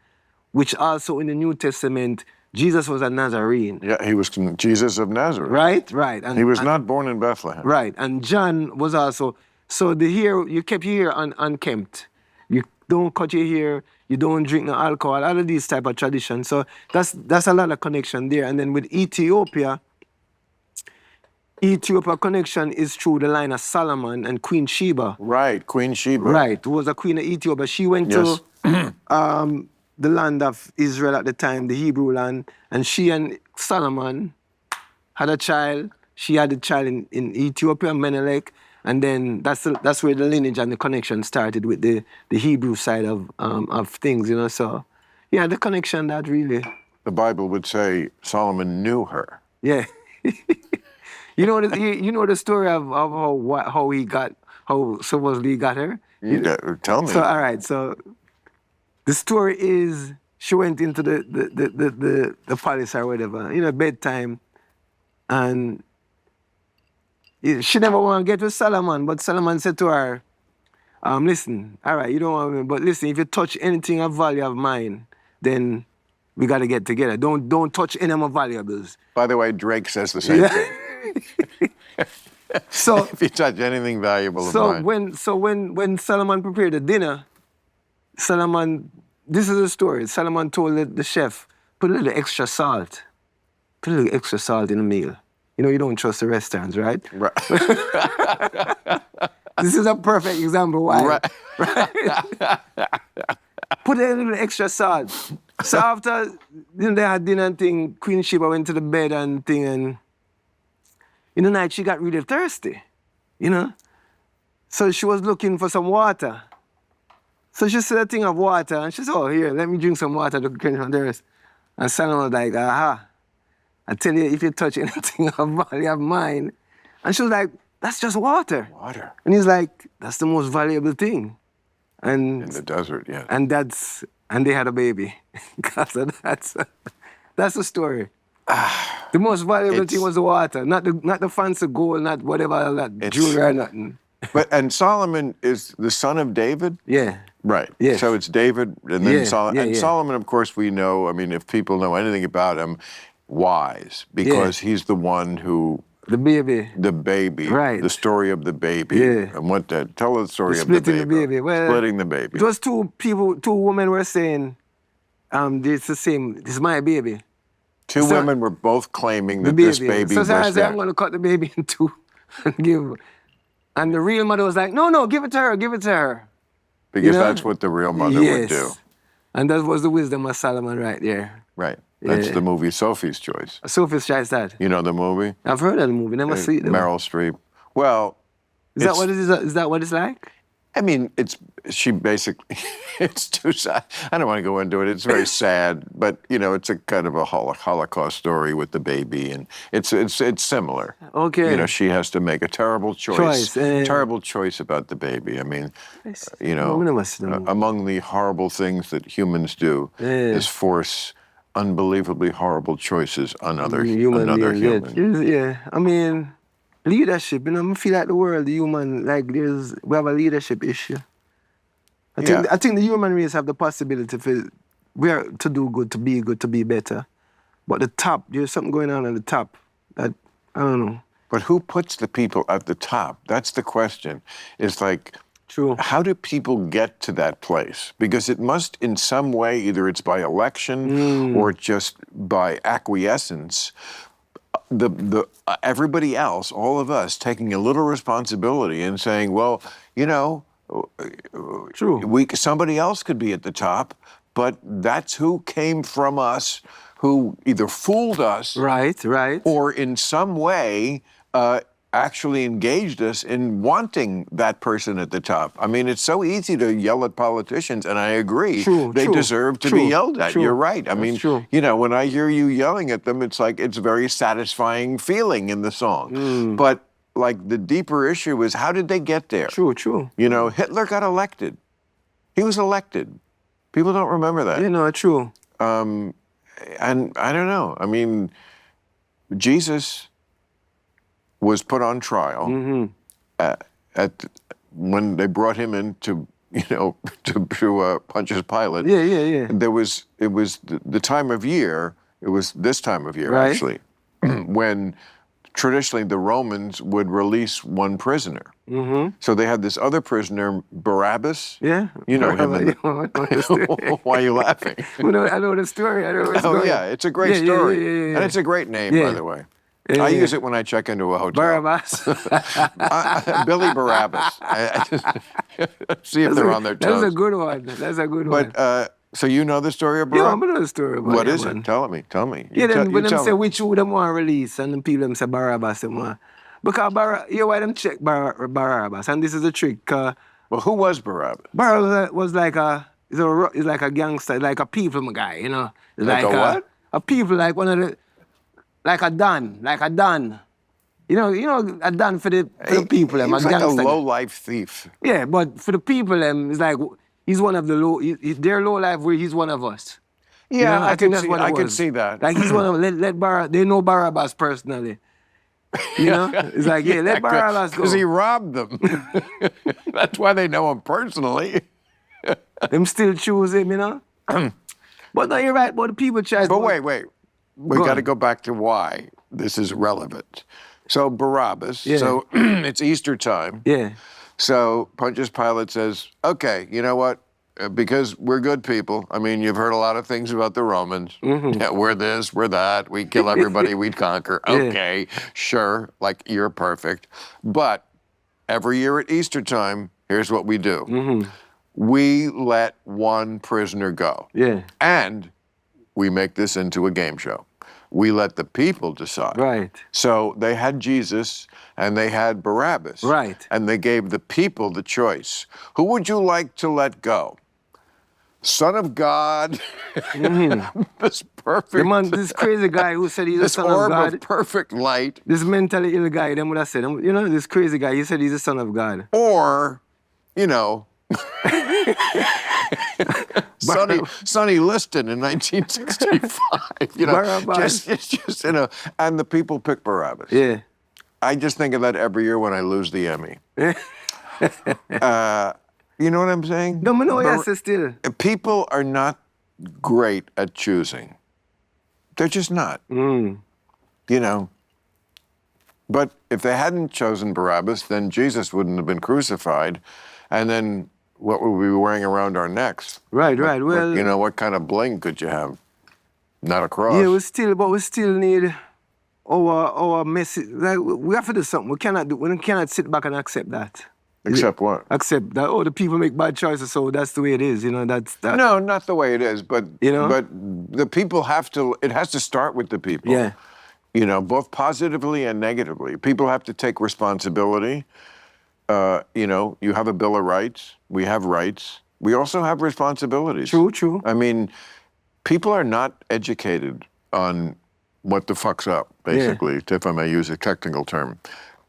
[SPEAKER 2] which also in the New Testament, Jesus was a Nazarene.
[SPEAKER 1] Yeah, he was Jesus of Nazareth.
[SPEAKER 2] Right.
[SPEAKER 1] And he was not born in Bethlehem.
[SPEAKER 2] Right, and John was also, so you kept your hair unkempt. You don't cut your hair, you don't drink no alcohol, all of these type of traditions. So that's a lot of connection there. And then with Ethiopia connection is through the line of Solomon and Queen Sheba.
[SPEAKER 1] Right, Queen Sheba.
[SPEAKER 2] Right, who was a queen of Ethiopia. She went to the land of Israel at the time, the Hebrew land, and she and Solomon had a child. She had a child in Ethiopia, Menelik, and then that's where the lineage and the connection started with the Hebrew side of things, So, yeah, the connection that really.
[SPEAKER 1] The Bible would say Solomon knew her.
[SPEAKER 2] Yeah. You know the story of how supposedly he got her?
[SPEAKER 1] Tell me.
[SPEAKER 2] So all right, so the story is she went into the palace or whatever, bedtime, and she never want to get with Solomon, but Solomon said to her, listen, all right, you don't want me, but listen, if you touch anything of value of mine, then we got to get together. Don't touch any of my valuables.
[SPEAKER 1] By the way, Drake says the same thing. So if you touch anything valuable of mine.
[SPEAKER 2] When Solomon prepared the dinner, this is the story. Solomon told the chef, put a little extra salt. Put a little extra salt in the meal. You don't trust the restaurants, right?
[SPEAKER 1] Right.
[SPEAKER 2] This is a perfect example why.
[SPEAKER 1] Right.
[SPEAKER 2] Put a little extra salt. So after they had dinner and thing, Queen Sheba went to the bed and thing, and in the night she got really thirsty, So she was looking for some water. So she said a thing of water, and she said, oh, here, let me drink some water to quench my thirst. And Solomon was like, aha, I tell you, if you touch anything of value of mine. And she was like, that's just water.
[SPEAKER 1] Water.
[SPEAKER 2] And he's like, that's the most valuable thing. And
[SPEAKER 1] in the desert, yeah.
[SPEAKER 2] And they had a baby. So that's the story. The most valuable thing was the water, not the fancy gold, not whatever that jewelry or nothing.
[SPEAKER 1] And Solomon is the son of David?
[SPEAKER 2] Yeah.
[SPEAKER 1] Right.
[SPEAKER 2] Yes.
[SPEAKER 1] So it's David and then Solomon. And
[SPEAKER 2] yeah.
[SPEAKER 1] Solomon, of course, we know, if people know anything about him, wise, because he's the one who
[SPEAKER 2] The baby.
[SPEAKER 1] The baby.
[SPEAKER 2] Right.
[SPEAKER 1] The story of the baby.
[SPEAKER 2] Yeah.
[SPEAKER 1] And what that, tell the story of the
[SPEAKER 2] Splitting the baby. Well,
[SPEAKER 1] splitting the baby.
[SPEAKER 2] It was two women were saying, it's the same, this is my baby.
[SPEAKER 1] Two women were both claiming that this baby was
[SPEAKER 2] I said,
[SPEAKER 1] theirs.
[SPEAKER 2] I'm going to cut the baby in two and give. And the real mother was like, no, give it to her, give it to her.
[SPEAKER 1] Because that's what the real mother would do.
[SPEAKER 2] And that was the wisdom of Solomon right there.
[SPEAKER 1] Right. That's the movie Sophie's Choice.
[SPEAKER 2] Sophie's Choice, that.
[SPEAKER 1] You know the movie?
[SPEAKER 2] I've heard of the movie, never seen it.
[SPEAKER 1] Meryl Streep. Well,
[SPEAKER 2] is that what it's like?
[SPEAKER 1] I mean, she basically, it's too sad. I don't want to go into it. It's very sad, but it's a kind of a Holocaust story with the baby, and it's similar.
[SPEAKER 2] Okay.
[SPEAKER 1] She has to make a terrible terrible choice about the baby. I mean, among the horrible things that humans do is force unbelievably horrible choices on another human.
[SPEAKER 2] Yeah, I mean, leadership, I feel like the world, the human, we have a leadership issue. I think the human race have the possibility to do good, to be better. But the top, there's something going on at the top that, I don't know.
[SPEAKER 1] But who puts the people at the top? That's the question. It's like,
[SPEAKER 2] true.
[SPEAKER 1] How do people get to that place? Because it must, in some way, either it's by election or just by acquiescence, everybody else, all of us, taking a little responsibility and saying, well,
[SPEAKER 2] true.
[SPEAKER 1] Somebody else could be at the top, but that's who came from us, who either fooled us,
[SPEAKER 2] right,
[SPEAKER 1] or in some way actually engaged us in wanting that person at the top. I mean, it's so easy to yell at politicians, and I agree. They deserve to be yelled at. You're right. I mean, when I hear you yelling at them, it's like it's a very satisfying feeling in the song. But like the deeper issue is, how did they get there?
[SPEAKER 2] True.
[SPEAKER 1] Hitler got elected. He was elected. People don't remember that.
[SPEAKER 2] True.
[SPEAKER 1] And I don't know. I mean, Jesus was put on trial when they brought him in to Pontius Pilate.
[SPEAKER 2] Yeah.
[SPEAKER 1] It was the time of year. It was this time of year actually, when traditionally the Romans would release one prisoner. So they had this other prisoner, Barabbas.
[SPEAKER 2] Yeah.
[SPEAKER 1] You know him. Why are you laughing?
[SPEAKER 2] I know the story.
[SPEAKER 1] Yeah, it's a great story, and it's a great name, by the way. I use it when I check into a hotel.
[SPEAKER 2] Barabbas.
[SPEAKER 1] Billy Barabbas. See if they're on their toes.
[SPEAKER 2] That's a good one.
[SPEAKER 1] But, so you know the story of Barabbas?
[SPEAKER 2] Yeah, I know the story about
[SPEAKER 1] What is it? Tell me.
[SPEAKER 2] When them say which one them want release, and the people them say Barabbas, them want. Because why them check Barabbas, and this is a trick.
[SPEAKER 1] Well, who was Barabbas?
[SPEAKER 2] Barabbas was like he's like a gangster, like a people guy,
[SPEAKER 1] Like a what?
[SPEAKER 2] A people, like one of the, like a Don. You know, a Don for the people.
[SPEAKER 1] He's like a low-life thief.
[SPEAKER 2] Yeah, but for the people, it's like he's one of the they're low-life where he's one of us.
[SPEAKER 1] Yeah, I can see that.
[SPEAKER 2] Like he's one of them. They know Barabbas personally. It's like, let Barabbas go.
[SPEAKER 1] Because he robbed them. That's why they know him personally.
[SPEAKER 2] Them still choose him, But no, you're right. But the people try.
[SPEAKER 1] But wait. We got to go back to why this is relevant. So Barabbas. So it's Easter time.
[SPEAKER 2] Yeah.
[SPEAKER 1] So Pontius Pilate says, okay, you know what? Because we're good people. I mean, you've heard a lot of things about the Romans. Yeah, we're this, we're that. We kill everybody, we conquer. Okay, sure, like you're perfect. But every year at Easter time, here's what we do. We let one prisoner go.
[SPEAKER 2] Yeah.
[SPEAKER 1] And we make this into a game show. We let the people decide.
[SPEAKER 2] Right.
[SPEAKER 1] So they had Jesus and they had Barabbas.
[SPEAKER 2] Right.
[SPEAKER 1] And they gave the people the choice. Who would you like to let go? Son of God, this perfect...
[SPEAKER 2] this crazy guy who said he's a son of God.
[SPEAKER 1] This orb of perfect light.
[SPEAKER 2] This mentally ill guy, them would have said, this crazy guy, he said he's a son of God.
[SPEAKER 1] Or, Sonny Liston in 1965. And the people pick Barabbas.
[SPEAKER 2] Yeah.
[SPEAKER 1] I just think of that every year when I lose the Emmy. You know what I'm saying?
[SPEAKER 2] No, yes, still.
[SPEAKER 1] People are not great at choosing. They're just not. But if they hadn't chosen Barabbas, then Jesus wouldn't have been crucified. And then what would we be wearing around our necks?
[SPEAKER 2] Right. Well,
[SPEAKER 1] you know, what kind of bling could you have? Not a cross.
[SPEAKER 2] Yeah, we still need our message. Like, we have to do something. We cannot sit back and accept that.
[SPEAKER 1] Accept what?
[SPEAKER 2] Accept that, the people make bad choices, so that's the way it is, you know, that's that.
[SPEAKER 1] No, not the way it is, but,
[SPEAKER 2] you know?
[SPEAKER 1] But the people it has to start with the people.
[SPEAKER 2] Yeah.
[SPEAKER 1] You know, both positively and negatively. People have to take responsibility. You know, you have a Bill of Rights. We have rights. We also have responsibilities.
[SPEAKER 2] True.
[SPEAKER 1] I mean, people are not educated on what the fuck's up, basically, if I may use a technical term.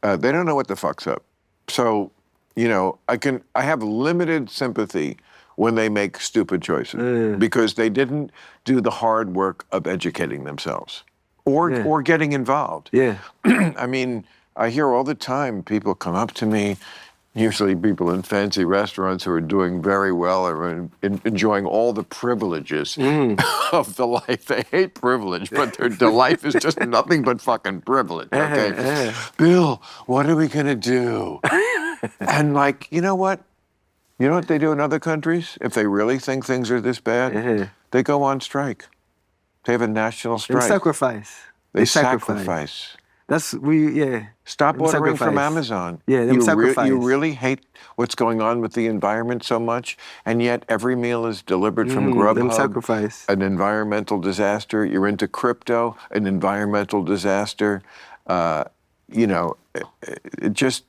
[SPEAKER 1] They don't know what the fuck's up. So, you know, I have limited sympathy when they make stupid choices because they didn't do the hard work of educating themselves or getting involved.
[SPEAKER 2] Yeah.
[SPEAKER 1] I mean, I hear all the time people come up to me, usually people in fancy restaurants who are doing very well or enjoying all the privileges of the life. They hate privilege, but their life is just nothing but fucking privilege, okay? Bill, what are we gonna do? And like, you know what? You know what they do in other countries? If they really think things are this bad, they go on strike. They have a national strike.
[SPEAKER 2] They sacrifice.
[SPEAKER 1] They sacrifice.
[SPEAKER 2] Them
[SPEAKER 1] Stop ordering from
[SPEAKER 2] sacrifice.
[SPEAKER 1] Amazon.
[SPEAKER 2] Yeah, them sacrifice.
[SPEAKER 1] You really hate what's going on with the environment so much, and yet every meal is delivered from Grubhub.
[SPEAKER 2] Them sacrifice.
[SPEAKER 1] An environmental disaster. You're into crypto, an environmental disaster. You know, it just,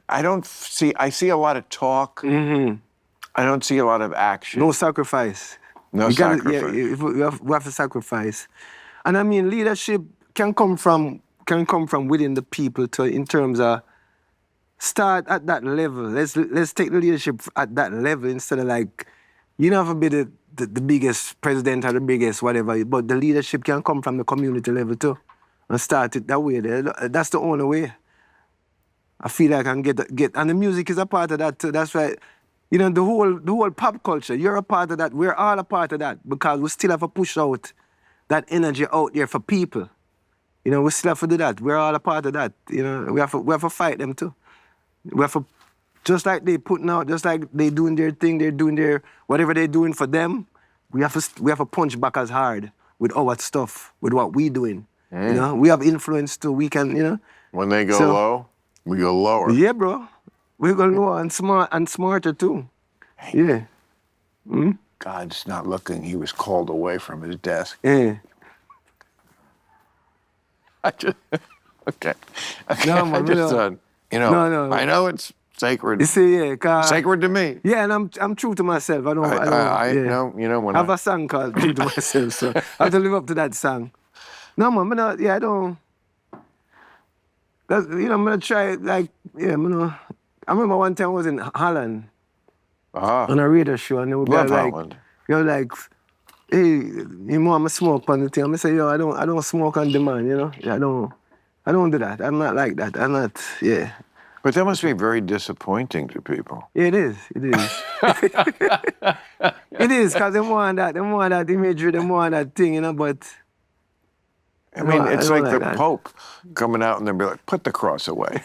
[SPEAKER 1] I see a lot of talk. I don't see a lot of action.
[SPEAKER 2] No sacrifice.
[SPEAKER 1] No sacrifice.
[SPEAKER 2] We have to sacrifice. And I mean, leadership can come from within the people in terms of start at that level. Let's take the leadership at that level instead of like, you don't have to be the biggest president or the biggest whatever, but the leadership can come from the community level too. And start it that way. That's the only way. I feel like I can get and the music is a part of that too. That's why, you know, the whole pop culture, you're a part of that. We're all a part of that because we still have to push out that energy out there for people. You know, we still have to do that. We're all a part of that. You know, we have to fight them too. We have to, just like they putting out, just like they doing their thing, they're doing their whatever they're doing for them. We have to punch back as hard with our stuff, with what we doing. You know, we have influence too. We can, you know.
[SPEAKER 1] When they go low, we go lower.
[SPEAKER 2] Yeah, bro. We go lower and smarter too. Yeah.
[SPEAKER 1] God's not looking. He was called away from his desk.
[SPEAKER 2] Yeah.
[SPEAKER 1] Okay.
[SPEAKER 2] No, man,
[SPEAKER 1] I just thought, you know,
[SPEAKER 2] No.
[SPEAKER 1] I know it's sacred.
[SPEAKER 2] You see,
[SPEAKER 1] Sacred to me.
[SPEAKER 2] Yeah, and I'm true to myself. I
[SPEAKER 1] know, you know, when
[SPEAKER 2] I have a song called True to Myself, so I have to live up to that song. No, man, I don't. That's, you know, I'm gonna try it like, I remember one time I was in Holland on a radio show, and they would be
[SPEAKER 1] Love
[SPEAKER 2] like,
[SPEAKER 1] Holland.
[SPEAKER 2] like, hey, you want me smoke on the thing? I'm gonna say, I don't smoke on demand, you know? I don't do that. I'm not like that. I'm not,
[SPEAKER 1] But that must be very disappointing to people.
[SPEAKER 2] Yeah, it is. It is, because they want that imagery, they want that thing, you know, but...
[SPEAKER 1] I mean, it's like the
[SPEAKER 2] that.
[SPEAKER 1] Pope coming out and they'll be like, put the cross away.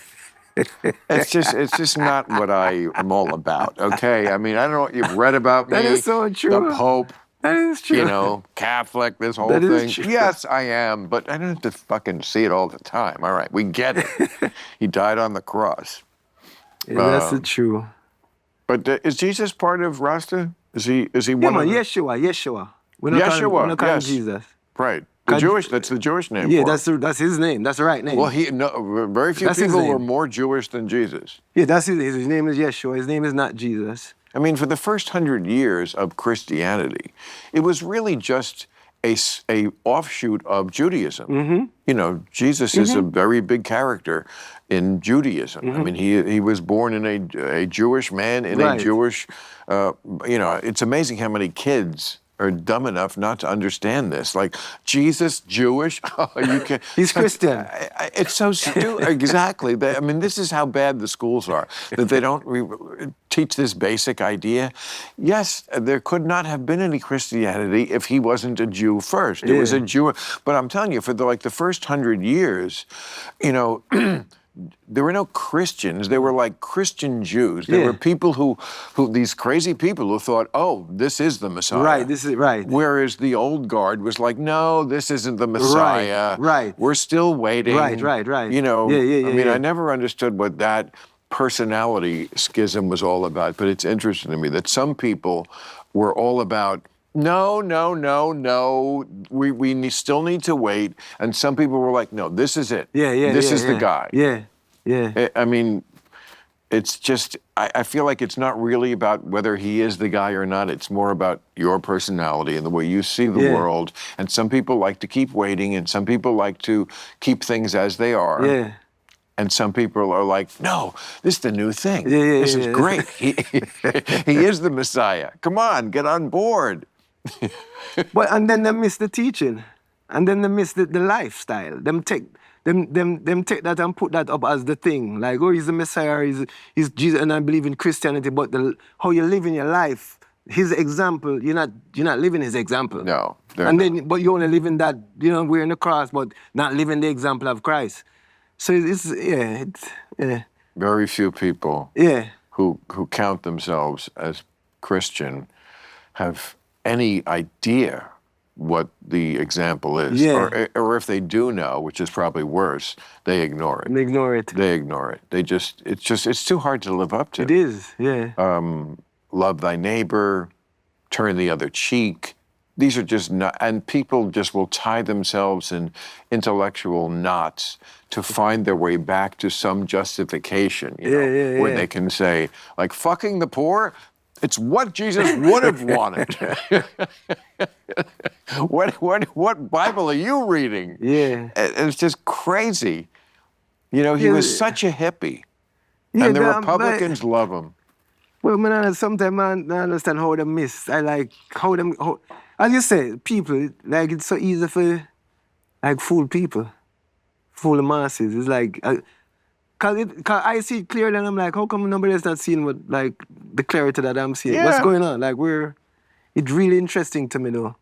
[SPEAKER 1] It's just not what I am all about, okay? I mean, I don't know what you've read about me.
[SPEAKER 2] That is so true.
[SPEAKER 1] The Pope.
[SPEAKER 2] That is true.
[SPEAKER 1] You know, Catholic, this whole
[SPEAKER 2] That
[SPEAKER 1] thing.
[SPEAKER 2] is true.
[SPEAKER 1] Yes, I am, but I don't have to fucking see it all the time. All right, we get it. He died on the cross.
[SPEAKER 2] Yeah, that's true.
[SPEAKER 1] But is Jesus part of Rasta? Is he
[SPEAKER 2] Yeah,
[SPEAKER 1] one
[SPEAKER 2] man,
[SPEAKER 1] of
[SPEAKER 2] Yeshua. We're not calling
[SPEAKER 1] yes.
[SPEAKER 2] Jesus.
[SPEAKER 1] Right.
[SPEAKER 2] God-
[SPEAKER 1] That's the Jewish name
[SPEAKER 2] Yeah,
[SPEAKER 1] for him.
[SPEAKER 2] that's his name. That's the right name.
[SPEAKER 1] Well, very few
[SPEAKER 2] That's his
[SPEAKER 1] people were
[SPEAKER 2] name.
[SPEAKER 1] more Jewish than Jesus.
[SPEAKER 2] Yeah, that's his name is Yeshua. His name is not Jesus.
[SPEAKER 1] I mean, for the first 100 years of Christianity, it was really just a offshoot of Judaism. You know, Jesus is a very big character in Judaism. I mean, he was born in a Jewish man in a
[SPEAKER 2] Right.
[SPEAKER 1] Jewish, you know, it's amazing how many kids are dumb enough not to understand this. Like, Jesus, Jewish? Oh, you can.
[SPEAKER 2] He's Christian.
[SPEAKER 1] It's so stupid. Exactly. I mean, this is how bad the schools are, that they don't teach this basic idea. Yes, there could not have been any Christianity if he wasn't a Jew first. It was a Jew. But I'm telling you, for the first 100 years, you know, there were no Christians. They were like Christian Jews. There were people who these crazy people who thought, oh, this is the Messiah.
[SPEAKER 2] Right, this is right.
[SPEAKER 1] Whereas the old guard was like, no, this isn't the Messiah.
[SPEAKER 2] Right.
[SPEAKER 1] We're still waiting.
[SPEAKER 2] Right.
[SPEAKER 1] You know,
[SPEAKER 2] I
[SPEAKER 1] mean, I never understood what that personality schism was all about, but it's interesting to me that some people were all about, no, we still need to wait. And some people were like, no, this is it. This is the guy. I mean, it's just, I feel like it's not really about whether he is the guy or not. It's more about your personality and the way you see the world. And some people like to keep waiting, and some people like to keep things as they are. And some people are like, no, this is the new thing. This is great. He is the Messiah. Come on, get on board.
[SPEAKER 2] And then they miss the teaching, and then they miss the lifestyle. Them take that and put that up as the thing. Like, oh, he's the Messiah, he's Jesus, and I believe in Christianity. But how you live in your life, his example, you're not living his example.
[SPEAKER 1] No.
[SPEAKER 2] But you only live in that, wearing the cross, but not living the example of Christ. So it's
[SPEAKER 1] very few people who count themselves as Christian have any idea what the example is. Or if they do know, which is probably worse, they ignore it. They ignore it. It's too hard to live up to.
[SPEAKER 2] It is,
[SPEAKER 1] Love thy neighbor, turn the other cheek. These are just not, and people just will tie themselves in intellectual knots to find their way back to some justification, where they can say, like, fucking the poor, it's what Jesus would have wanted. What Bible are you reading? It's just crazy. He was such a hippie, and the Republicans love him.
[SPEAKER 2] Well, man, sometimes I don't understand how they miss. I like how them, as you say, people, like, it's so easy for, like, fool people, fool the masses. It's like, cause I see it clearly, and I'm like, how come nobody else not seeing what, like, the clarity that I'm seeing? What's going on? Like, it's really interesting to me, though.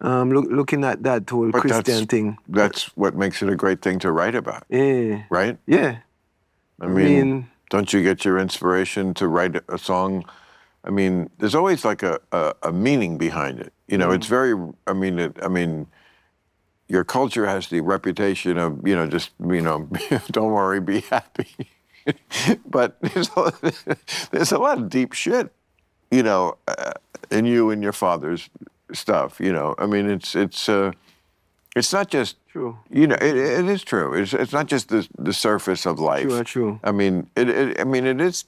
[SPEAKER 2] Looking at that whole Christian thing.
[SPEAKER 1] That's what makes it a great thing to write about. Right? I mean, don't you get your inspiration to write a song? I mean, there's always like a meaning behind it. It's very, your culture has the reputation of, don't worry, be happy. But there's a lot of deep shit, in you and your father's stuff, I mean, it's not just,
[SPEAKER 2] true.
[SPEAKER 1] It is true. It's not just the surface of life.
[SPEAKER 2] True.
[SPEAKER 1] I mean, it is.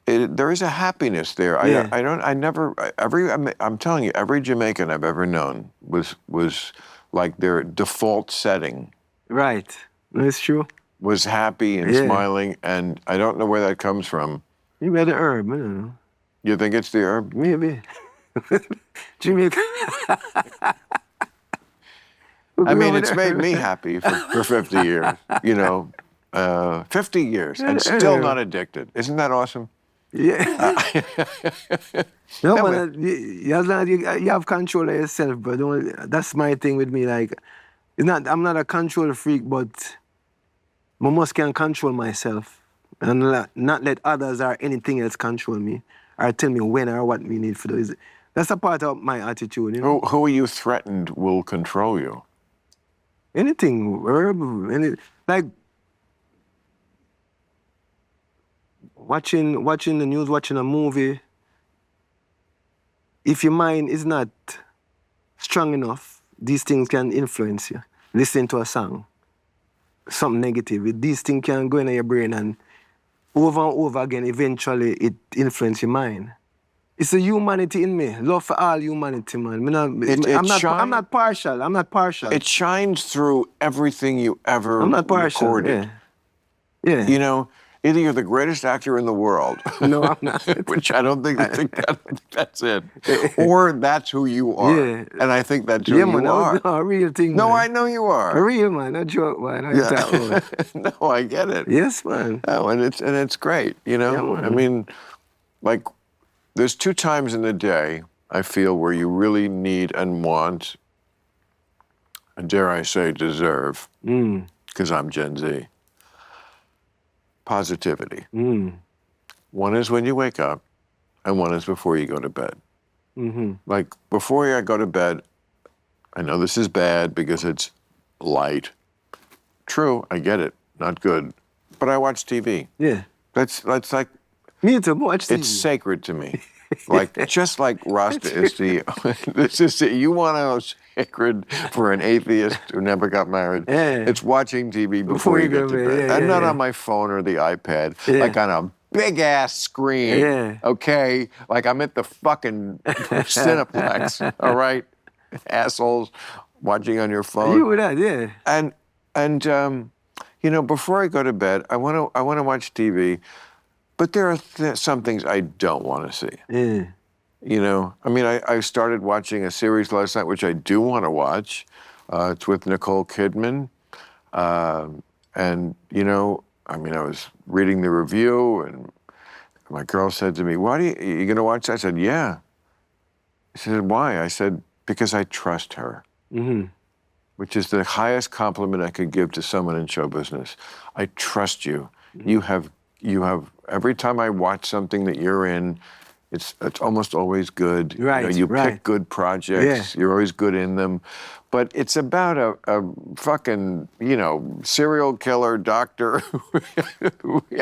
[SPEAKER 1] There is a happiness there. I'm telling you, every Jamaican I've ever known was like their default setting.
[SPEAKER 2] Right. That's true.
[SPEAKER 1] Was happy and smiling, and I don't know where that comes from.
[SPEAKER 2] Maybe the herb, I don't know.
[SPEAKER 1] You think it's the herb?
[SPEAKER 2] Maybe. Jamaica.
[SPEAKER 1] I mean, it's made me happy for 50 years, 50 years, and still not addicted. Isn't that awesome?
[SPEAKER 2] No, man, you have control of yourself, but that's my thing with me. Like, I'm not a control freak, but I must can control myself and not let others or anything else control me or tell me when or what we need for those. That's a part of my attitude,
[SPEAKER 1] Who are you threatened will control you?
[SPEAKER 2] Anything, like watching the news, watching a movie. If your mind is not strong enough, these things can influence you. Listening to a song, something negative, these things can go in your brain, and over again, eventually it influences your mind. It's the humanity in me. Love for all humanity, man. I'm not partial.
[SPEAKER 1] It shines through everything you ever
[SPEAKER 2] I'm not partial,
[SPEAKER 1] recorded.
[SPEAKER 2] Yeah.
[SPEAKER 1] Either you're the greatest actor in the world.
[SPEAKER 2] No, I'm not.
[SPEAKER 1] Which I don't think that's it. Or that's who you are.
[SPEAKER 2] Yeah.
[SPEAKER 1] And I think that's who you are.
[SPEAKER 2] No, a real thing,
[SPEAKER 1] No,
[SPEAKER 2] man.
[SPEAKER 1] I know you are.
[SPEAKER 2] A real man, a joke, man.
[SPEAKER 1] No, I get it.
[SPEAKER 2] Yes, man.
[SPEAKER 1] Oh, and it's great, you know?
[SPEAKER 2] Yeah, man.
[SPEAKER 1] I mean, like, there's 2 times in the day, I feel, where you really need and want, and dare I say deserve, because I'm Gen Z, positivity. One is when you wake up, and one is before you go to bed. Like, before I go to bed, I know this is bad because it's light. True, I get it, not good. But I watch TV.
[SPEAKER 2] Yeah.
[SPEAKER 1] That's like,
[SPEAKER 2] Me too, watch TV.
[SPEAKER 1] it's sacred to me. Like, just like Rasta is the, this is, you want to know sacred for an atheist who never got married?
[SPEAKER 2] Yeah.
[SPEAKER 1] It's watching TV before you get to bed. And not on my phone or the iPad, like on a big ass screen.
[SPEAKER 2] Yeah.
[SPEAKER 1] Okay? Like I'm at the fucking Cineplex, all right? Assholes watching on your phone.
[SPEAKER 2] You with that, yeah.
[SPEAKER 1] And you know, before I go to bed, I want to watch TV. But there are some things I don't want to see.
[SPEAKER 2] Yeah.
[SPEAKER 1] You know, I mean, I started watching a series last night, which I do want to watch. It's with Nicole Kidman. And, you know, I mean, I was reading the review, and my girl said to me, are you going to watch that? I said, yeah. She said, why? I said, because I trust her. Which is the highest compliment I could give to someone in show business. I trust you. You have, every time I watch something that you're in, it's almost always good.
[SPEAKER 2] Right,
[SPEAKER 1] you know, you
[SPEAKER 2] right.
[SPEAKER 1] pick good projects. Yeah. You're always good in them. But it's about a fucking, you know, serial killer doctor.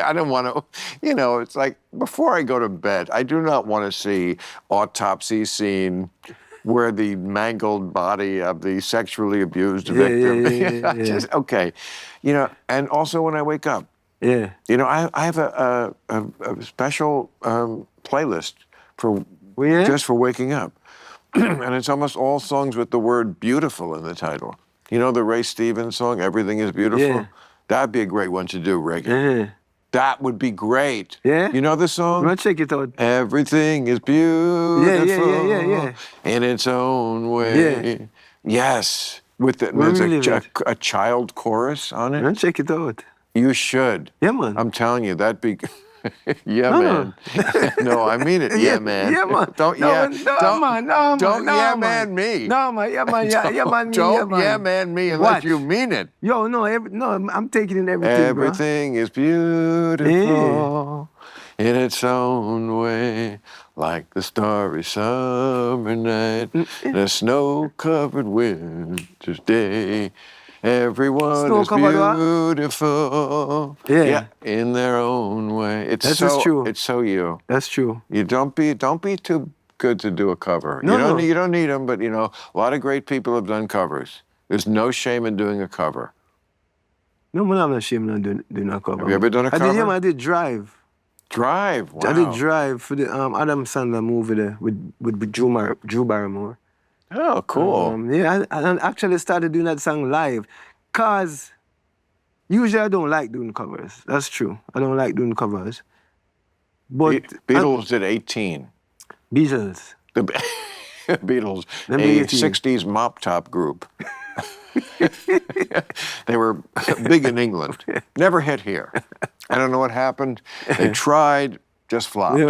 [SPEAKER 1] I don't want to, you know, it's like, before I go to bed, I do not want to see autopsy scene where the mangled body of the sexually abused victim.
[SPEAKER 2] Yeah.
[SPEAKER 1] Just, okay. You know, and also when I wake up,
[SPEAKER 2] yeah.
[SPEAKER 1] you know, I have a special playlist for just for waking up. And it's almost all songs with the word beautiful in the title. You know the Ray Stevens song, Everything is Beautiful?
[SPEAKER 2] Yeah.
[SPEAKER 1] That'd be a great one to do, Reagan.
[SPEAKER 2] Yeah.
[SPEAKER 1] That would be great.
[SPEAKER 2] Yeah?
[SPEAKER 1] You know the song?
[SPEAKER 2] Let's check it out.
[SPEAKER 1] Everything is beautiful
[SPEAKER 2] Yeah.
[SPEAKER 1] in its own way.
[SPEAKER 2] Yeah.
[SPEAKER 1] Yes. With the, there's a child chorus on it.
[SPEAKER 2] Let's check it out.
[SPEAKER 1] You should.
[SPEAKER 2] Yeah, man.
[SPEAKER 1] I'm telling you, that'd be... man. No, I mean it. Yeah, man.
[SPEAKER 2] Yeah, man.
[SPEAKER 1] Don't man. Me.
[SPEAKER 2] No, man. Yeah, man. Yeah, man.
[SPEAKER 1] Don't man me unless you mean it.
[SPEAKER 2] Yo, no, I'm taking in everything,
[SPEAKER 1] Everything is beautiful in its own way, like the starry summer night and a snow-covered winter's day. Everyone is beautiful. Yeah, in their own way. That's
[SPEAKER 2] true.
[SPEAKER 1] It's so you.
[SPEAKER 2] That's true.
[SPEAKER 1] You don't be too good to do a cover.
[SPEAKER 2] No,
[SPEAKER 1] you don't need them, but you know, a lot of great people have done covers. There's no shame in doing a cover.
[SPEAKER 2] No, man, I'm not ashamed of doing a cover.
[SPEAKER 1] Have you ever done a cover?
[SPEAKER 2] I did Drive.
[SPEAKER 1] Drive. Wow.
[SPEAKER 2] I did Drive for the Adam Sandler movie there with Drew Barrymore.
[SPEAKER 1] Oh, cool.
[SPEAKER 2] Yeah, I actually started doing that song live, cause usually I don't like doing covers. That's true. I don't like doing covers. But
[SPEAKER 1] Beatles did 18.
[SPEAKER 2] Beatles.
[SPEAKER 1] The Beatles, a 60s mop top group. They were big in England. Never hit here. I don't know what happened. They tried, just flopped.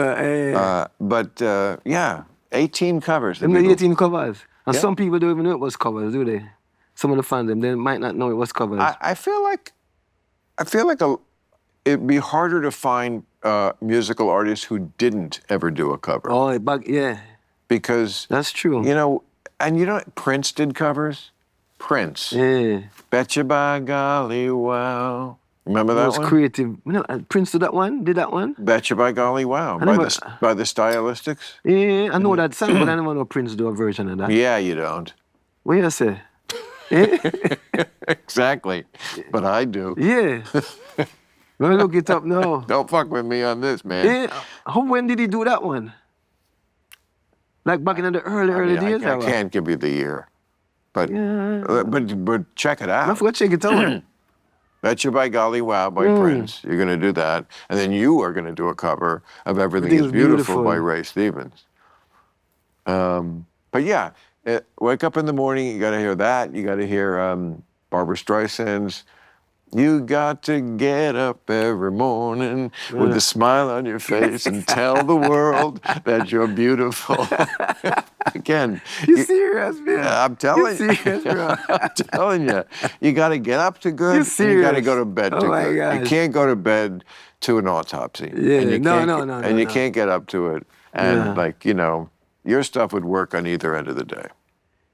[SPEAKER 1] But 18 covers.
[SPEAKER 2] Them 18 covers. And some people don't even know it was covers, do they? Some of the fans, they might not know it was covers.
[SPEAKER 1] I feel like it'd be harder to find musical artists who didn't ever do a cover.
[SPEAKER 2] Oh, because
[SPEAKER 1] that's true. You know, Prince did covers. Prince. Yeah. Betcha by golly wow. Remember that one?
[SPEAKER 2] It was creative. Prince did that one?
[SPEAKER 1] Betcha by golly wow. By the Stylistics?
[SPEAKER 2] Yeah, I know that song, but I never know Prince do a version of that.
[SPEAKER 1] Yeah, you don't.
[SPEAKER 2] What you say?
[SPEAKER 1] Exactly. But I do.
[SPEAKER 2] Yeah. Let me look it up now.
[SPEAKER 1] Don't fuck with me on this, man.
[SPEAKER 2] Yeah. When did he do that one? Like back in the early days?
[SPEAKER 1] I can't give you the year. But check it out.
[SPEAKER 2] I forgot to check it out.
[SPEAKER 1] Bet You by Golly Wow by Prince. You're going to do that. And then you are going to do a cover of Everything is Beautiful by Ray Stevens. But yeah, wake up in the morning, you got to hear that. You got to hear Barbra Streisand's You Got to Get Up Every Morning with a smile on your face and tell the world that you're beautiful. Again.
[SPEAKER 2] You serious, man?
[SPEAKER 1] I'm telling you.
[SPEAKER 2] You serious, bro?
[SPEAKER 1] I'm telling you. You got to get up to good.
[SPEAKER 2] You serious?
[SPEAKER 1] You got to go to bed to good.
[SPEAKER 2] Gosh.
[SPEAKER 1] You can't go to bed to an autopsy.
[SPEAKER 2] Yeah,
[SPEAKER 1] and you
[SPEAKER 2] no.
[SPEAKER 1] And you can't get up to it. And your stuff would work on either end of the day.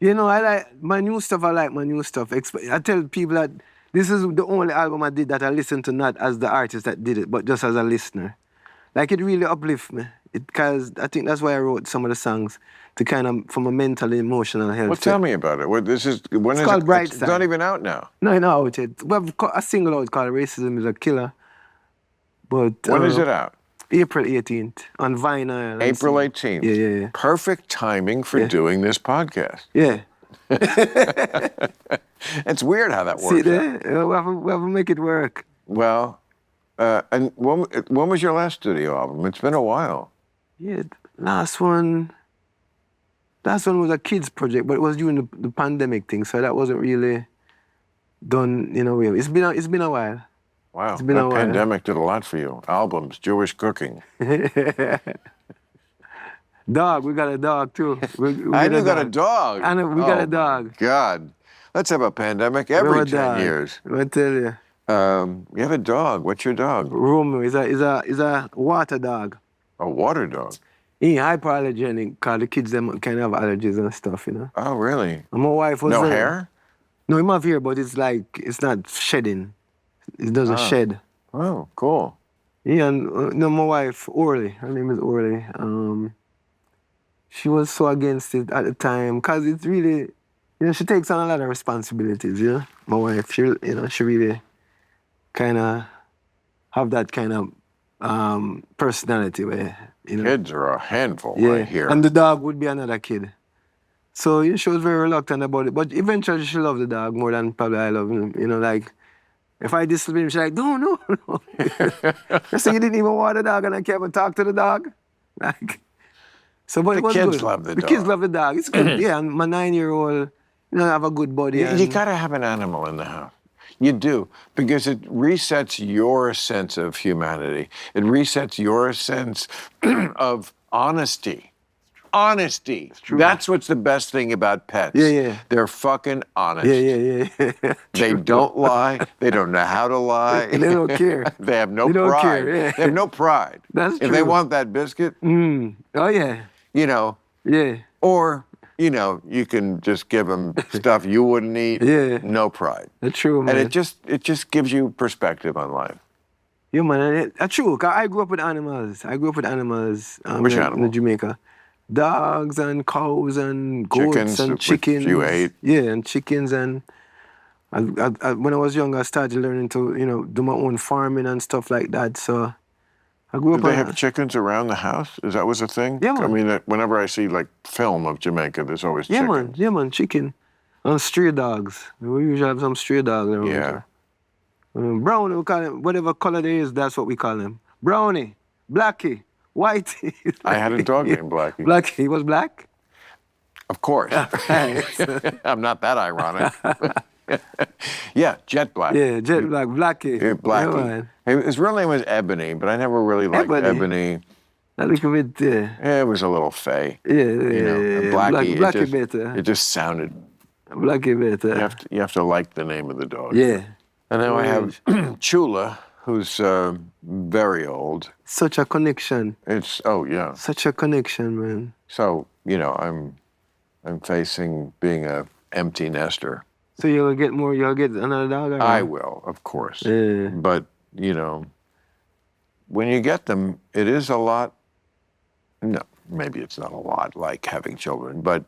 [SPEAKER 2] I like my new stuff. I tell people that this is the only album I did that I listened to not as the artist that did it, but just as a listener. Like, it really uplifts me. Because I think that's why I wrote some of the songs, to kind of, from a mental, emotional health.
[SPEAKER 1] Well, tell me about it. It's
[SPEAKER 2] called Brightside.
[SPEAKER 1] It's not even out now.
[SPEAKER 2] No, it's not out yet. We have a single out called Racism is a Killer. But
[SPEAKER 1] when is it out?
[SPEAKER 2] April 18th on vinyl.
[SPEAKER 1] April 18th.
[SPEAKER 2] Yeah.
[SPEAKER 1] Perfect timing for doing this podcast.
[SPEAKER 2] Yeah.
[SPEAKER 1] It's weird how that works.
[SPEAKER 2] See there? We have to make it work.
[SPEAKER 1] Well, and when was your last studio album? It's been a while.
[SPEAKER 2] Yeah, last one was a kids project, but it was during the pandemic thing, so that wasn't really done in a way. It's been a while.
[SPEAKER 1] Wow,
[SPEAKER 2] it's been
[SPEAKER 1] that pandemic did a lot for you. Albums, Jewish cooking.
[SPEAKER 2] Dog, we got a dog too.
[SPEAKER 1] I do got a dog.
[SPEAKER 2] I know, we got a dog.
[SPEAKER 1] God, let's have a pandemic every 10 years.
[SPEAKER 2] I tell you.
[SPEAKER 1] You have a dog. What's your dog?
[SPEAKER 2] Romeo is a water dog.
[SPEAKER 1] A water dog?
[SPEAKER 2] He's hyperallergenic, because the kids them kind of have allergies and stuff,
[SPEAKER 1] Oh, really?
[SPEAKER 2] And my wife was
[SPEAKER 1] no hair?
[SPEAKER 2] No, he have hair, but it's not shedding. It doesn't shed.
[SPEAKER 1] Oh, cool.
[SPEAKER 2] Yeah, and my wife, Orly, her name is Orly. She was so against it at the time, because it's really, she takes on a lot of responsibilities, My wife, she really kind of have that kind of personality where,
[SPEAKER 1] Kids are a handful,
[SPEAKER 2] I
[SPEAKER 1] hear.
[SPEAKER 2] And the dog would be another kid. So she was very reluctant about it, but eventually she loved the dog more than probably I love him. If I discipline him, she's like, no. So you didn't even want the dog and I can't even talk to the dog? But
[SPEAKER 1] the kids love the dog.
[SPEAKER 2] The kids love the dog. It's good. Yeah, and my 9-year-old, have a good body.
[SPEAKER 1] You got to have an animal in the house. You do, because it resets your sense of humanity. It resets your sense of honesty. Honesty. It's true. That's what's the best thing about pets.
[SPEAKER 2] Yeah.
[SPEAKER 1] They're fucking honest.
[SPEAKER 2] Yeah.
[SPEAKER 1] They don't lie. They don't know how to lie.
[SPEAKER 2] They don't care.
[SPEAKER 1] They have no
[SPEAKER 2] pride.
[SPEAKER 1] Don't
[SPEAKER 2] care, yeah.
[SPEAKER 1] They have no pride.
[SPEAKER 2] That's true.
[SPEAKER 1] If they want that biscuit,
[SPEAKER 2] oh yeah.
[SPEAKER 1] Yeah. Or, you can just give them stuff you wouldn't eat.
[SPEAKER 2] Yeah.
[SPEAKER 1] No pride.
[SPEAKER 2] That's true, man.
[SPEAKER 1] And it just gives you perspective on life.
[SPEAKER 2] Yeah, man. That's true. Cause I grew up with animals.
[SPEAKER 1] Which animal?
[SPEAKER 2] In Jamaica. Dogs and cows and goats and chickens.
[SPEAKER 1] You ate?
[SPEAKER 2] Yeah, and chickens. And when I was young, I started learning to, do my own farming and stuff like that. So I grew up.
[SPEAKER 1] Did they have chickens around the house? Is that was a thing?
[SPEAKER 2] Yeah, man.
[SPEAKER 1] I mean, whenever I see film of Jamaica, there's always chicken.
[SPEAKER 2] Yeah, man, chicken. And stray dogs. We usually have some stray dogs around here. Brownie, we call him, whatever color they is, that's what we call him. Brownie, Blackie, Whitey.
[SPEAKER 1] I had a dog named Blackie.
[SPEAKER 2] Blackie, he was black?
[SPEAKER 1] Of course. I'm not that ironic. Yeah, Jet Black.
[SPEAKER 2] Yeah, Jet Black, Blackie.
[SPEAKER 1] Yeah, Blackie. His real name was Ebony, but I never really liked Ebony.
[SPEAKER 2] A little bit,
[SPEAKER 1] yeah. It was a little fey.
[SPEAKER 2] Yeah.
[SPEAKER 1] Blackie,
[SPEAKER 2] better.
[SPEAKER 1] It just sounded.
[SPEAKER 2] Blackie better.
[SPEAKER 1] You have to like the name of the dog.
[SPEAKER 2] Yeah.
[SPEAKER 1] And now I have Chula, who's very old.
[SPEAKER 2] Such a connection.
[SPEAKER 1] Yeah.
[SPEAKER 2] Such a connection, man.
[SPEAKER 1] So, I'm facing being a empty nester.
[SPEAKER 2] So you'll get another dog? Or?
[SPEAKER 1] I will, of course.
[SPEAKER 2] Yeah.
[SPEAKER 1] But, when you get them, it is a lot. No, maybe it's not a lot like having children, but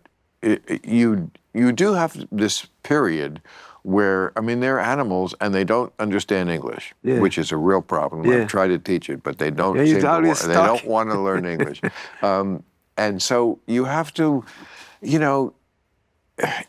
[SPEAKER 1] you do have this period where, they're animals and they don't understand English, which is a real problem. I've tried to teach it, but they don't they don't want to learn English. And so you have to,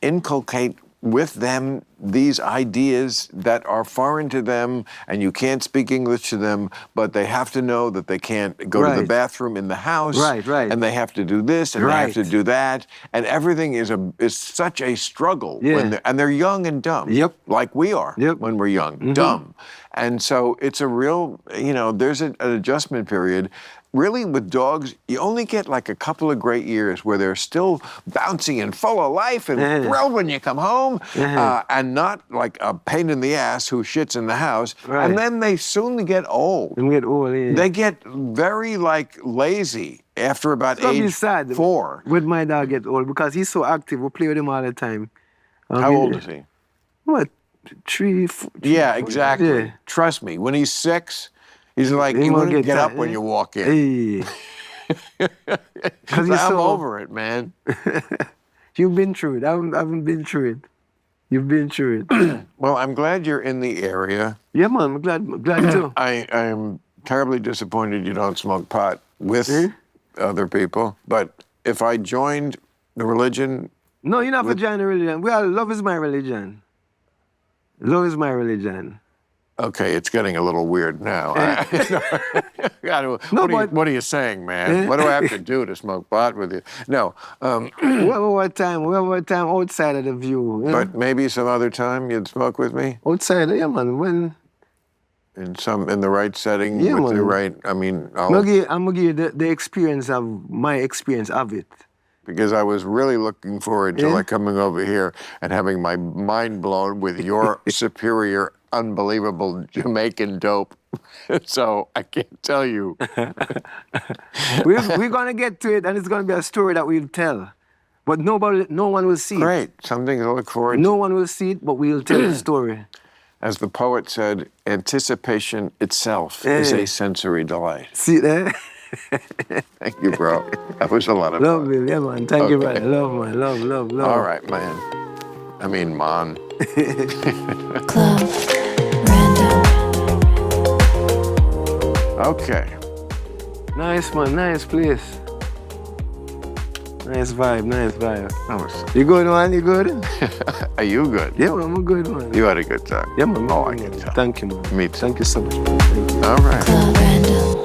[SPEAKER 1] inculcate with them these ideas that are foreign to them, and you can't speak English to them, but they have to know that they can't go to the bathroom in the house, and they have to do this, and they have to do that, and everything is such a struggle, and they're young and dumb, like we are when we're young, dumb. And so it's a real, there's an adjustment period. Really, with dogs, you only get like a couple of great years where they're still bouncy and full of life and thrilled when you come home, and not like a pain in the ass who shits in the house. And then they soon get old. They get very lazy after about age 4.
[SPEAKER 2] When my dog get old, because he's so active, we play with him all the time.
[SPEAKER 1] How old is he?
[SPEAKER 2] What, 3, 4?
[SPEAKER 1] Yeah, exactly. Trust me, when he's 6, he's like, he wouldn't get up when you walk in. I'm over it, man.
[SPEAKER 2] You've been through it. I haven't been through it. You've been through it.
[SPEAKER 1] Well, I'm glad you're in the area.
[SPEAKER 2] Yeah, man, I'm glad too.
[SPEAKER 1] I am terribly disappointed you don't smoke pot with other people. But if I joined the religion...
[SPEAKER 2] No, you're not for joining the religion. Love is my religion. Love is my religion.
[SPEAKER 1] Okay, it's getting a little weird now. What are you saying, man? What do I have to do to smoke pot with you? No.
[SPEAKER 2] What time outside of the view.
[SPEAKER 1] But maybe some other time you'd smoke with me?
[SPEAKER 2] Outside, yeah, man. When?
[SPEAKER 1] In the right setting, with the right, I'm
[SPEAKER 2] gonna give you the experience of my experience of it.
[SPEAKER 1] Because I was really looking forward to coming over here and having my mind blown with your superior, unbelievable Jamaican dope. So I can't tell you.
[SPEAKER 2] We're gonna get to it, and it's gonna be a story that we'll tell. But no one will see it.
[SPEAKER 1] Great, something to look forward to.
[SPEAKER 2] No one will see it, but we'll tell the story.
[SPEAKER 1] As the poet said, anticipation itself is a sensory delight.
[SPEAKER 2] See that?
[SPEAKER 1] Thank you, bro. That was a lot of fun.
[SPEAKER 2] Love, Bill. Yeah, man. Thank you, brother. Love, man. Love.
[SPEAKER 1] All right, man. I mean, man.
[SPEAKER 3] Club Random.
[SPEAKER 1] Okay.
[SPEAKER 2] Nice, man. Nice place. Nice vibe. You good, man? You good?
[SPEAKER 1] Are you good?
[SPEAKER 2] Yeah, man. I'm good, man.
[SPEAKER 1] You had a good time?
[SPEAKER 2] Yeah, man.
[SPEAKER 1] Oh, I can tell.
[SPEAKER 2] Thank you, man.
[SPEAKER 1] Me too.
[SPEAKER 2] Thank you so much, man. Thank you.
[SPEAKER 1] All right.
[SPEAKER 3] Club Random.